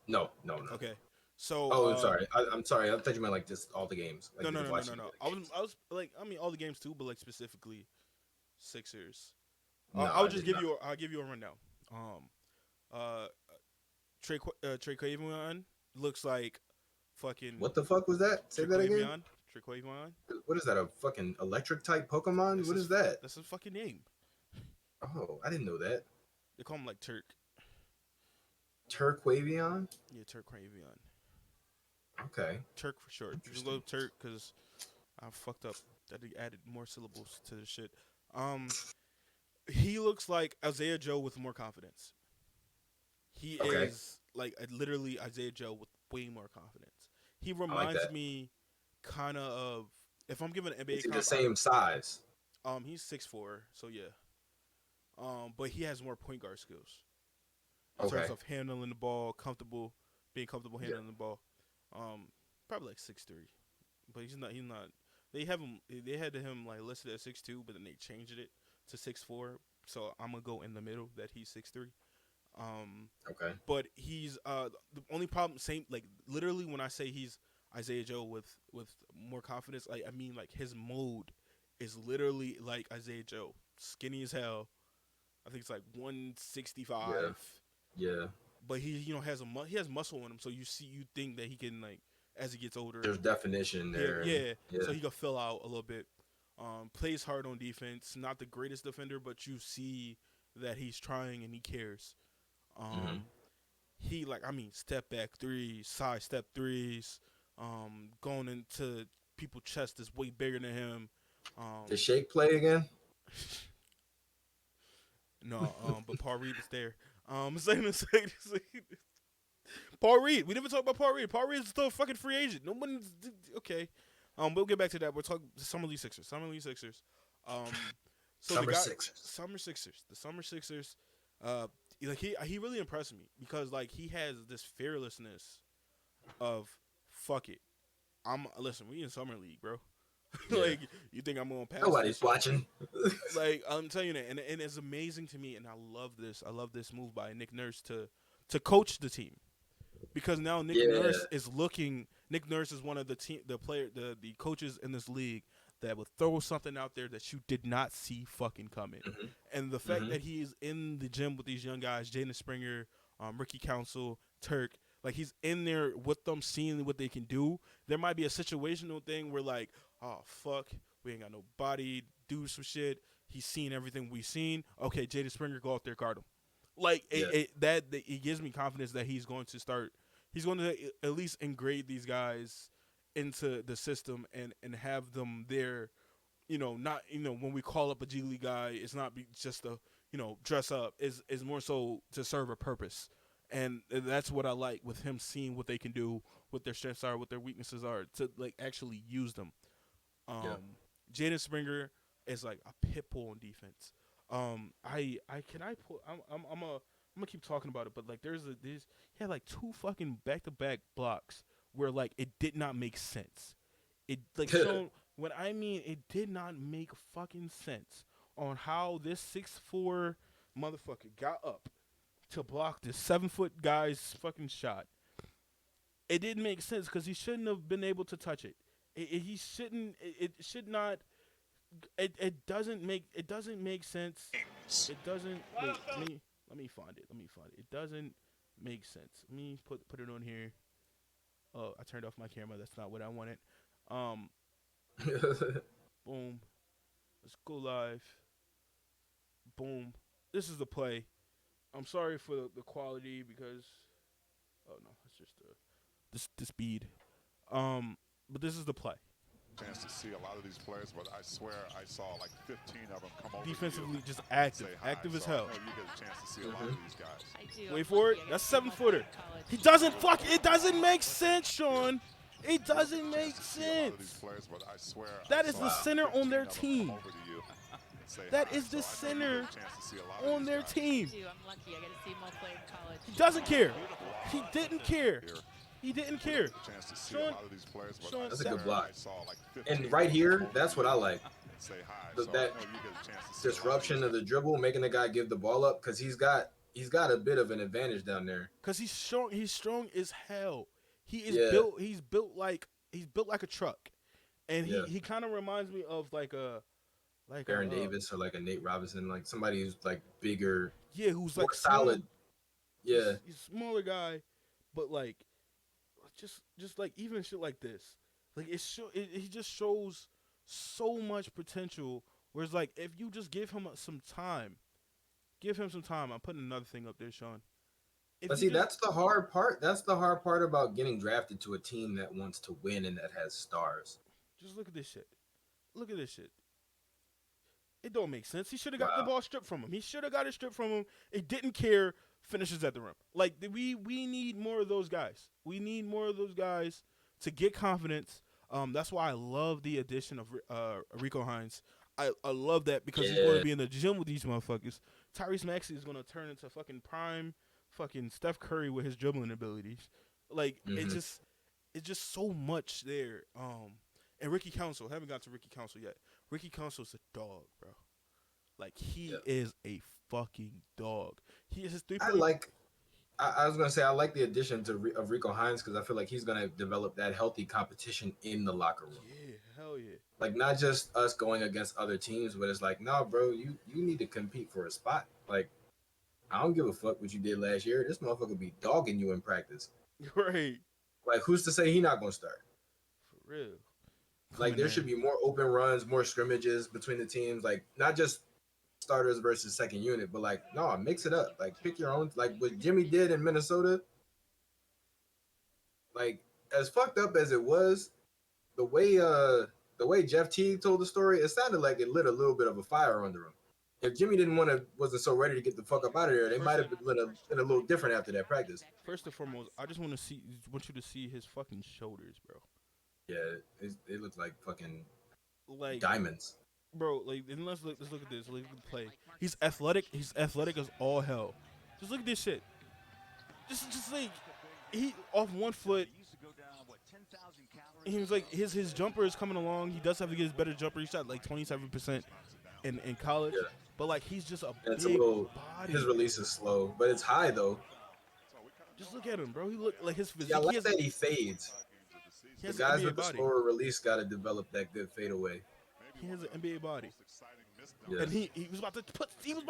No. No. No. Okay. So Oh, I'm sorry. I'm sorry. I thought you meant like just all the games. Like no you no was no no no watching no. the games. I was like I mean all the games too, but like specifically Sixers. No, I'll I just did not. I'll give you a rundown. Uh, Trey Quavion looks like fucking What the fuck was that? Say Trey that again. Quavion. Trey Quavion. What is that? A fucking electric type Pokemon? What is that? That's his fucking name. Oh, I didn't know that. They call him like Turk. Turquavion. Yeah, Turk Quavion. Okay, Turk for short. Just interesting. go Turk because I fucked up that they added more syllables to the shit. Um, he looks like Isaiah Joe with more confidence. He Okay, is like literally Isaiah Joe with way more confidence. He I like reminds that. me kind of if I'm giving an Is NBA he the comp, same size? he's 6'4", so yeah. But he has more point guard skills in terms Okay. of handling the ball, being comfortable Yeah. handling the ball. Um, Probably like 6'3", but he's not. He's not. They have him. They had him like listed at 6'2", but then they changed it to 6'4". So I'm gonna go in the middle that he's 6'3". Um, Okay. but he's the only problem. Same like literally when I say he's Isaiah Joe with more confidence, like I mean like his mode is literally like Isaiah Joe, skinny as hell. I think it's like Yeah. 165, Yeah. but he has he has muscle in him, so you think that he can like as he gets older, There's definition he there, and yeah, so yeah. he can fill out a little bit. Plays hard on defense, not the greatest defender, but you see that he's trying and he cares. Hmm. Um, he like I mean step back threes, side step threes, going into people's chest is way bigger than him. The Um, shake play again? no, but Paul Reed was there. Paul Reed. We never talked about Paul Reed. Paul Reed is still a fucking free agent. No one's okay. We'll get back to that. We're talking Summer League Sixers. Summer League Sixers. Um, so the Summer guy Sixers. Summer Sixers. The Summer Sixers. Uh, like he really impressed me because like he has this fearlessness of fuck it. I'm listen. We in summer league, bro. Yeah. Like you think I'm gonna pass this Nobody's shit? watching. Like I'm telling you that, and it's amazing to me, and I love this. I love this move by Nick Nurse to coach the team because now Nick Yeah. Nurse is looking. Nick Nurse is one of the coaches in this league that would throw something out there that you did not see fucking coming, Hmm. and the fact Hmm. that he is in the gym with these young guys, Jaden Springer, Ricky Council, Turk, like he's in there with them, seeing what they can do. There might be a situational thing where like, oh fuck, we ain't got no body, do some shit. He's seen everything we've seen. Okay, Jaden Springer, go out there, guard him. Like Yeah. it gives me confidence that he's going to start. He's going to at least engrade these guys into the system and have them there. Not when we call up a G League guy, it's not just to dress up. Is more so to serve a purpose, and that's what I like with him seeing what they can do, what their strengths are, what their weaknesses are, to like actually use them. Yeah. Jaden Springer is like a pit bull on defense. I can I put I'm gonna keep talking about it, but like there's he had like two fucking back to back blocks where like it did not make sense. It like shown when I mean it did not make fucking sense on how this 6'4" motherfucker got up to block this 7 foot guy's fucking shot. It didn't make sense because he shouldn't have been able to touch it. He shouldn't. It should not. It doesn't make sense. It doesn't. Wait. Let me find it. Let me find it. It doesn't make sense. Let me put it on here. Oh, I turned off my camera. That's not what I wanted. Um. Boom. Let's go live. Boom. This is the play. I'm sorry for the quality because. Oh no, it's just the speed. But this is the play. Chance to see a lot of these players, but I swear I saw like 15 of them come over to Defensively, you just and say active, hi. active as So I hell. know you get a chance to see a lot of these guys. I do. Wait I'm for it. lucky. I get That's to see 7 footer. in college. He doesn't fuck. It doesn't make sense, Sean. It doesn't make Chance to see a lot of these sense. players, but I swear That I is saw the center 15 on their of them team. come over to you and say That hi. is the So I know you center get a chance to see a lot of on these their guys. I team. do. I'm lucky. I get to see them all play in college. He doesn't care. He didn't care. He didn't care. Chance to see Sean- a lot of these players, but Sean, I That's a good swear block. I saw like 15 And right of them here, come over that's to what I you like. and say hi. The, So I that know you get a chance to see a lot of disruption these of the dribble, making the guy give the ball up because he's got a bit of an advantage down there. Cause he's strong. He's strong as hell. He is Yeah. built. He's built like a truck, and Yeah. he kind of reminds me of like a Baron Davis or like a Nate Robinson, like somebody who's like bigger, yeah, who's more like small. solid. Yeah. He's a smaller guy, but like just like even shit like this, like he just shows so much potential. Whereas like if you just give him some time, I'm putting another thing up there, Sean. If But you see, just that's the hard part. That's the hard part about getting drafted to a team that wants to win and that has stars. just look at this shit. Look at this shit. It don't make sense. He should have got the Wow. ball stripped from him. He should have got it stripped from him. He didn't care. finishes at the rim. Like we need more of those guys. We need more of those guys to get confidence. That's why I love the addition of Rico Hines. I love that because he's going to Yeah. be in the gym with these motherfuckers. Tyrese Maxey is going to turn into fucking prime fucking Steph Curry with his dribbling abilities. Like Hmm. it's just so much there. And Ricky Council, haven't got to Ricky Council yet. Ricky Council's a dog, bro. Like Yeah. he is a fucking dog. He is his three I point. like. I was gonna say I like the addition of Rico Hines because I feel like he's gonna develop that healthy competition in the locker room. Yeah, hell yeah. Like not just us going against other teams, but it's like, nah, bro, you need to compete for a spot. Like I don't give a fuck what you did last year. This motherfucker be dogging you in practice. Right. Like who's to say he not gonna start? For real. Like Coming there should in. be more open runs, more scrimmages between the teams. Like not just starters versus second unit, but like no, mix it up. Like pick your own. Like what Jimmy did in Minnesota. Like as fucked up as it was, the way the way Jeff Teague told the story, it sounded like it lit a little bit of a fire under him. If Jimmy wasn't so ready to get the fuck up out of there, they might have been a little different after that practice. First and foremost, I just want you to see his fucking shoulders, bro. Yeah, it looks like fucking Like, diamonds. bro, like, and let's look at this. Look at the play. He's athletic. He's athletic as all hell. Just look at this shit. Just like he off one foot. He was like his jumper is coming along. He does have to get his better jumper. He shot like 27% in college, Yeah, but like he's just a and it's a big little. body. His release is slow, but it's high though. Just look at him, bro. He look like his See, I physique. like that he fades. He The has an guys NBA with the body. slower release got to develop that good fadeaway. He has an NBA body, Yeah. and he was about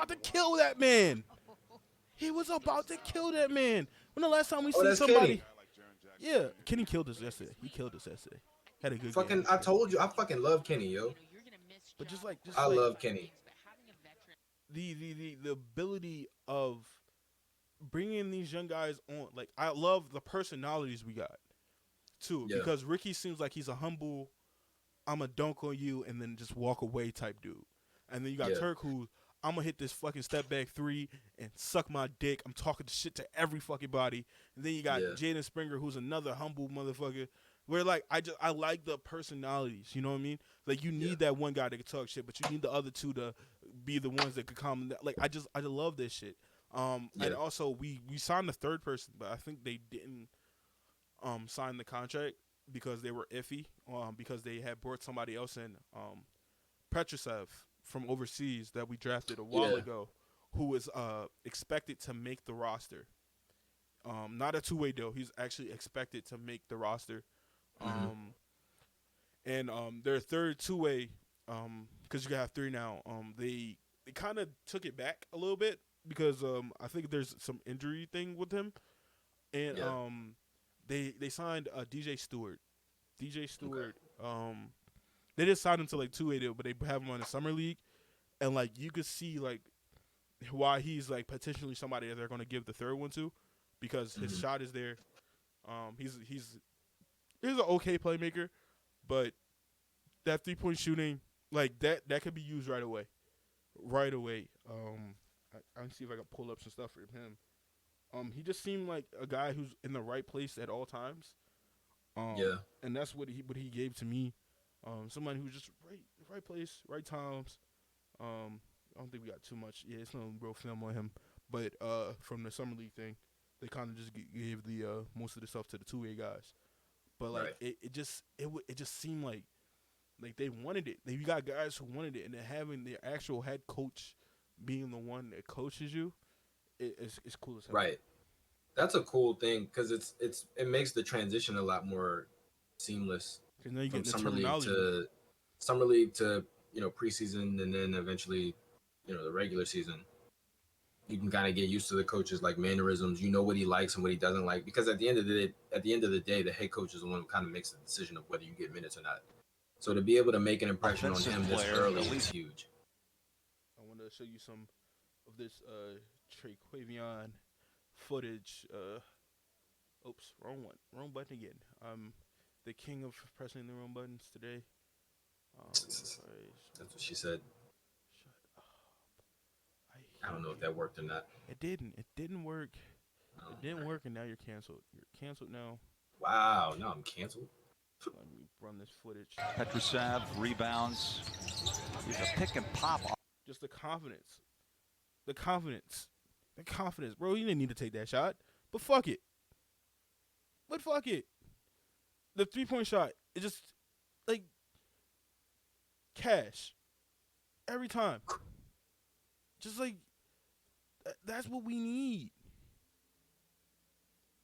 to kill that man. He was about to kill that man. When the last time we Oh, seen that's somebody? Kenny. Yeah, Kenny killed us yesterday. He killed us yesterday. Had a good Fucking, game. I told you, I fucking love Kenny, yo. But just like I love Kenny. the ability of bringing these young guys on. Like I love the personalities we got too, Yeah. because Ricky seems like he's a humble, I'm a dunk on you and then just walk away type dude. And then you got Yeah. Turk who I'm gonna hit this fucking step back three and suck my dick. I'm talking shit to every fucking body. And then you got Yeah. Jaden Springer who's another humble motherfucker. Where like I like the personalities, you know what I mean? Like you need that one guy that can talk shit, but you need the other two to be the ones that could calm down. Like I love this shit. And Yeah. also we signed the third person, but I think they didn't sign the contract because they were iffy. Because they had brought somebody else in, Petrushev from overseas that we drafted a while Yeah. ago, who was expected to make the roster. Not a two-way deal. He's actually expected to make the roster. And their third two-way, because you have three now. They kind of took it back a little bit because I think there's some injury thing with him, and Yeah. they signed DJ Stewart. DJ Stewart. They just signed him to like two-way deal, but they have him on the summer league, and like you could see like why he's like potentially somebody that they're going to give the third one to, because his shot is there. He's an okay playmaker, but that 3-point shooting, like that could be used right away. Right away. I can see if I can pull up some stuff for him. He just seemed like a guy who's in the right place at all times. Yeah. And that's what he gave to me. Somebody who's just right place, right times. I don't think we got too much. Yeah, it's no real film on him, but from the summer league thing, they kind of just gave the most of the stuff to the two-way guys. But like Right. it just seemed like they wanted it. You got guys who wanted it, and then having their actual head coach being the one that coaches you, it's cool as hell. Right. That's a cool thing because it makes the transition a lot more seamless Because now you from get the terminology. summer league to preseason and then eventually the regular season. You can kind of get used to the coaches like mannerisms. You know what he likes and what he doesn't like because at the end of the day, the head coach is the one who kind of makes the decision of whether you get minutes or not. So to be able to make an impression on him this early is huge. I want to show you some of this Traquavion footage. Oops, wrong button again. I'm the king of pressing the wrong buttons today. That's what she said. Shut up. I I don't know if that worked or not. It didn't. It didn't work. Oh, It didn't man. work, and now you're canceled. You're canceled now. Wow, no, I'm canceled. Let me run this footage. Petrusev rebounds. He's a pick and pop. Just the confidence. The confidence. The confidence. Bro, you didn't need to take that shot. But fuck it. But fuck it. The 3-point shot, it just, like, cash. Every time. Just like, that's what we need.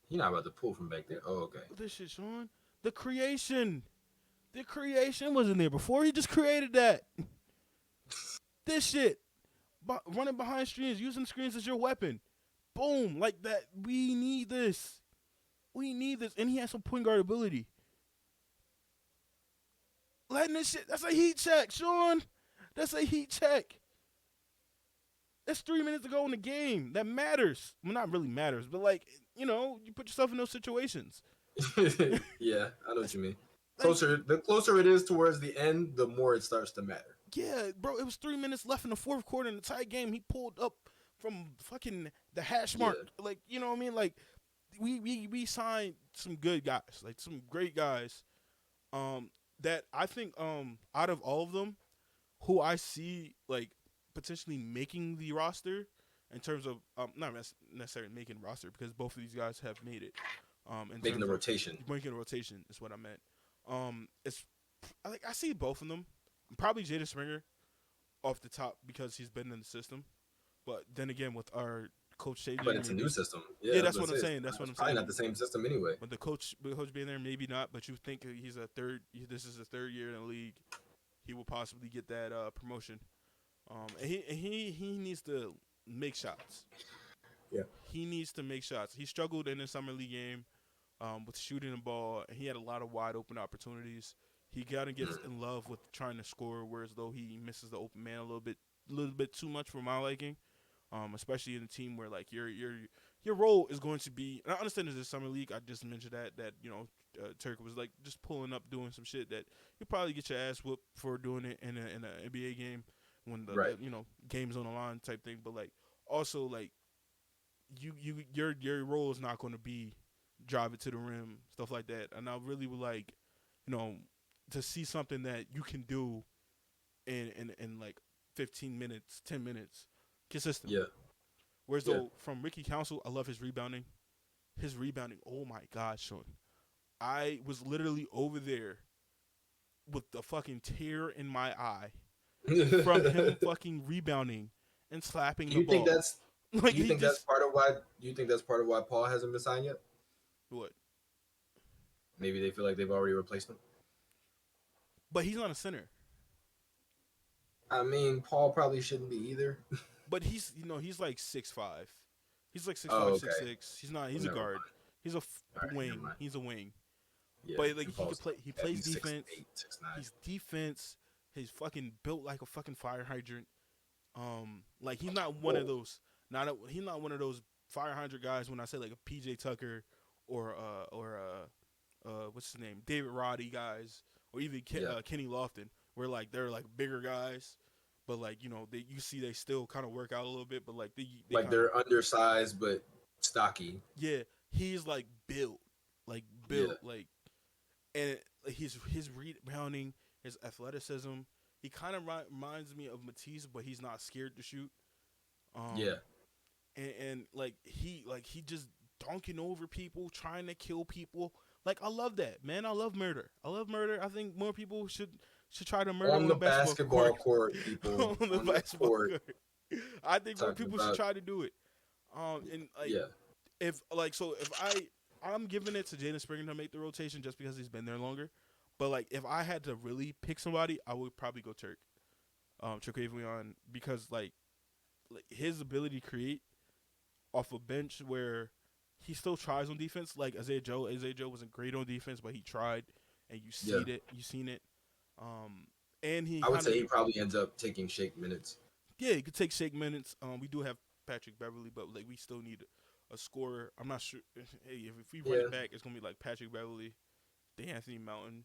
You're not about to pull from back there. Oh, okay. This shit, Sean. The creation. The creation wasn't there before. He just created that. This shit. Running behind screens, using screens as your weapon. Boom. Like that. We need this. We need this. And he has some point guard ability. Letting this shit. That's a heat check, Sean. That's a heat check. That's 3 minutes to go in the game. That matters. Well, not really matters, but like, you know, you put yourself in those situations. Yeah, I know what you mean. The closer it is towards the end, the more it starts to matter. Yeah, bro, it was 3 minutes left in the fourth quarter in the tie game. He pulled up from fucking the hash mark. Yeah. Like, you know what I mean? Like, we signed some good guys, like some great guys. That I think out of all of them, who I see like potentially making the roster in terms of not necessarily making roster because both of these guys have made it. Making the rotation. Making a rotation is what I meant. It's like I see both of them. Probably Jada Springer off the top because he's been in the system. But then again, with our coach changing, But it's a new system. Yeah, that's what I'm saying. That's what I'm probably saying. not the same system anyway. With the coach being there, maybe not. But you think this is a third year in the league, he will possibly get that promotion. And he needs to make shots. Yeah. He needs to make shots. He struggled in the summer league game with shooting the ball, and he had a lot of wide open opportunities. He kind of gets in love with trying to score, whereas though he misses the open man a little bit too much for my liking. Especially in a team where like your role is going to be. And I understand there's a summer league. I just mentioned that you know Turk was like just pulling up doing some shit that you probably get your ass whooped for doing it in an NBA game when the you know game's on the line type thing. But like also like your role is not going to be drive it to the rim, stuff like that. And I really would like, you know, to see something that you can do in like 15 minutes, 10 minutes, consistent. Yeah. Whereas though from Ricky Council, I love his rebounding. His rebounding, oh my God, Sean. I was literally over there with the fucking tear in my eye from him fucking rebounding and slapping the ball. Think that's like you think that's part of why? You think that's part of why Paul hasn't been signed yet? What? Maybe they feel like they've already replaced him. But he's not a center. I mean, Paul probably shouldn't be either. But he's he's like 6'5". He's like 6'5", Oh, okay. 6'6". He's not. He's a Never guard. mind. He's a Right, wing. never mind. He's a wing. Yeah, But like and he Paul's could play. He at plays least defense. 6'8", 6'9". He's defense. He's fucking built like a fucking fire hydrant. Like he's not one of those. He's not one of those fire hydrant guys. When I say like a PJ Tucker or what's his name, David Roddy guys, or even Kenny Lofton, where like they're like bigger guys, but like you know they still kind of work out a little bit, but like they're undersized but stocky. Yeah, he's like built, like, and his rebounding, his athleticism. He kind of reminds me of Matisse, but he's not scared to shoot. And like he just dunking over people, trying to kill people. Like I love that, man. I love murder. I think more people should try to murder on the basketball court, people. on the basketball court. I think more people should try to do it. And like if I'm giving it to Jaden Springer to make the rotation just because he's been there longer. But like if I had to really pick somebody, I would probably go Turk Avelion, because like his ability to create off a bench where he still tries on defense. Like Isaiah Joe wasn't great on defense, but he tried, and you seen it. And I would say he probably ends up taking shake minutes. Yeah, he could take shake minutes. We do have Patrick Beverly, but like we still need a scorer. I'm not sure. Hey, if we run it back, it's gonna be like Patrick Beverly, DeAnthony Mountain.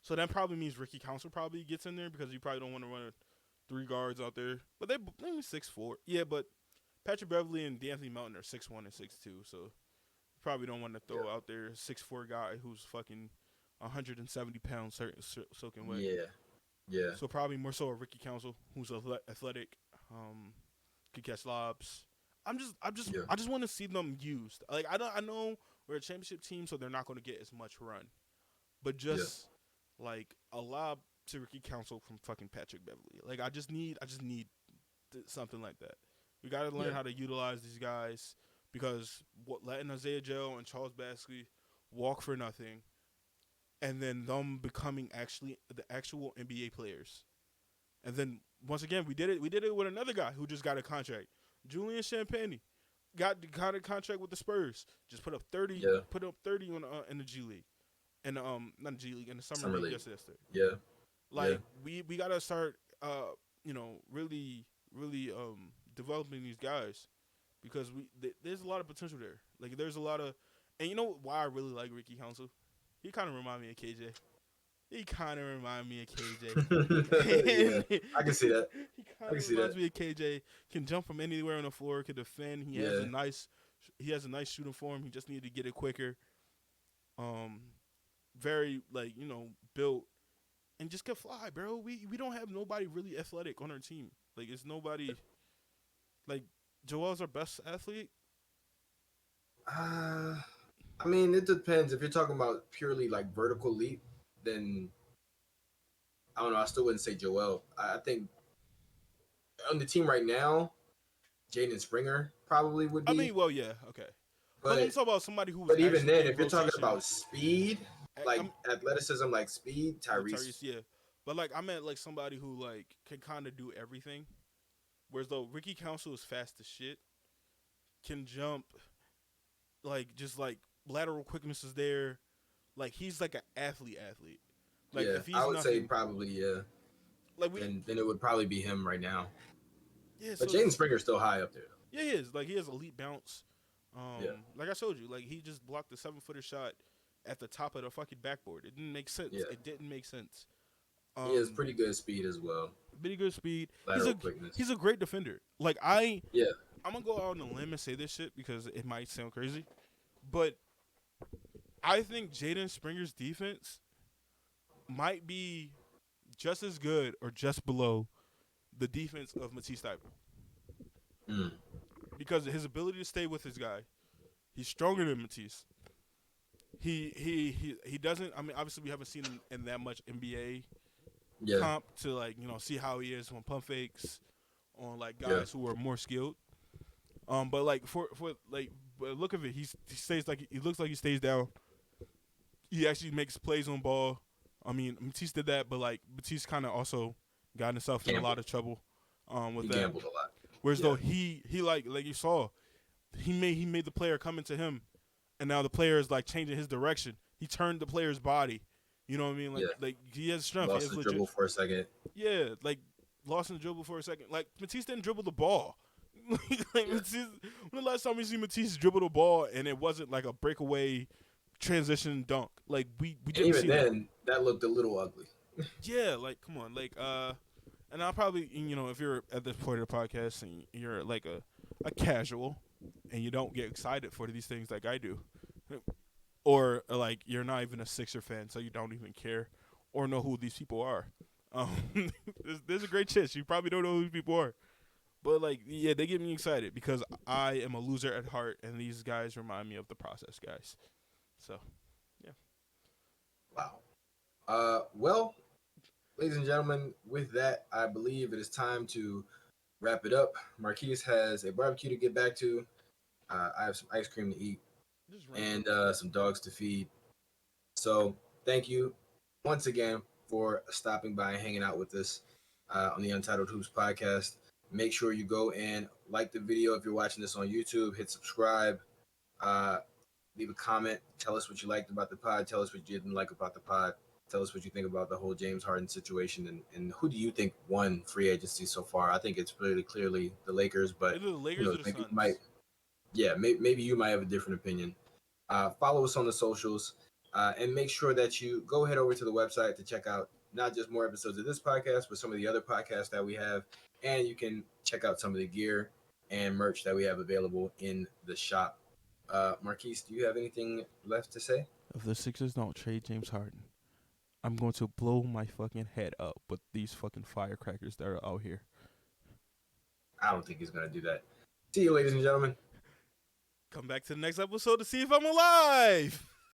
So that probably means Ricky Council probably gets in there because you probably don't want to run three guards out there, but they maybe 6'4". Yeah, but Patrick Beverly and D'Anthony Melton are 6'1" and 6'2", so you probably don't want to throw out there a 6'4" guy who's fucking 170 pounds soaking wet. Yeah. Yeah. So probably more so a Ricky Council who's athletic, could catch lobs. Yeah. I just want to see them used. Like I know we're a championship team, so they're not going to get as much run, but just like a lob to Ricky Council from fucking Patrick Beverly. Like I just need something like that. We got to learn how to utilize these guys because letting Isaiah Joe and Charles Bassey walk for nothing, and then them becoming actually the actual NBA players. And then once again, we did it. We did it with another guy who just got a contract, Julian Champagnie, got a contract with the Spurs. Just put up 30. Yeah. Put up 30 in the G League, and not G League in the summer league yesterday. Yeah. Like we gotta start, really developing these guys because there's a lot of potential there. Like there's a lot of, and you know why I really like Ricky Council? He kind of remind me of KJ. He kind of remind me of KJ. Yeah, I can see that. He kind of reminds me of KJ. Can jump from anywhere on the floor. Can defend. He has a nice shooting form. He just needed to get it quicker. Very built and just can fly, bro. We don't have nobody really athletic on our team. Like it's nobody. Like Joel's our best athlete. I mean, it depends. If you're talking about purely like vertical leap, then I don't know. I still wouldn't say Joel. I think on the team right now, Jaden Springer probably would be. I mean, well, yeah, okay. But I'm talking about somebody who's. But even then, if you're talking about speed, like athleticism, like speed, Tyrese. Tyrese, yeah. But like I meant like somebody who like can kind of do everything. Whereas though Ricky Council is fast as shit, can jump, like just like lateral quickness is there, like he's like an athlete. Like yeah, if he's I would say probably Like then it would probably be him right now. Yeah, but so Jaden Springer's still high up there. Yeah, he is. Like he has elite bounce. Like I showed you, like he just blocked a 7-footer shot at the top of the fucking backboard. It didn't make sense. Yeah. It didn't make sense. He has pretty good speed as well. Pretty good speed. Lateral quickness. He's a great defender. Like I'm gonna go out on a limb and say this shit because it might sound crazy, but I think Jaden Springer's defense might be just as good or just below the defense of Matisse Thybulle. Because of his ability to stay with his guy. He's stronger than Matisse. He doesn't. I mean, obviously we haven't seen him in that much NBA comp to like see how he is on pump fakes on like guys who are more skilled. But like for like look of it, he stays like he looks like he stays down. He actually makes plays on ball. I mean, Matisse did that, but like Matisse kind of also got himself in a lot of trouble with that. He gambled a lot. Whereas though he like you saw, he made the player come into him, and now the player is like changing his direction. He turned the player's body. You know what I mean? Like he has strength. Lost the dribble for a second. Yeah, like lost in the dribble for a second. Like Matisse didn't dribble the ball. Matisse, when the last time we see Matisse dribble the ball and it wasn't like a breakaway transition dunk? Like we didn't even see then that looked a little ugly. Yeah, like come on, like and I'll probably if you're at this point of the podcast and you're like a casual and you don't get excited for these things like I do, or like you're not even a Sixer fan so you don't even care or know who these people are, there's a great chance you probably don't know who these people are. But, like, yeah, they get me excited because I am a loser at heart, and these guys remind me of the process guys. So, yeah. Wow. Well, ladies and gentlemen, with that, I believe it is time to wrap it up. Marquise has a barbecue to get back to. I have some ice cream to eat and some dogs to feed. So, thank you once again for stopping by and hanging out with us on the Untitled Hoops podcast. Make sure you go and like the video if you're watching this on YouTube. Hit subscribe. Leave a comment. Tell us what you liked about the pod. Tell us what you didn't like about the pod. Tell us what you think about the whole James Harden situation. And who do you think won free agency so far? I think it's really clearly the Lakers. But either the Lakers or the maybe Suns. maybe you might have a different opinion. Follow us on the socials And make sure that you go head over to the website to check out not just more episodes of this podcast, but some of the other podcasts that we have. And you can check out some of the gear and merch that we have available in the shop. Marquise, do you have anything left to say? If the Sixers don't trade James Harden, I'm going to blow my fucking head up with these fucking firecrackers that are out here. I don't think he's going to do that. See you, ladies and gentlemen. Come back to the next episode to see if I'm alive.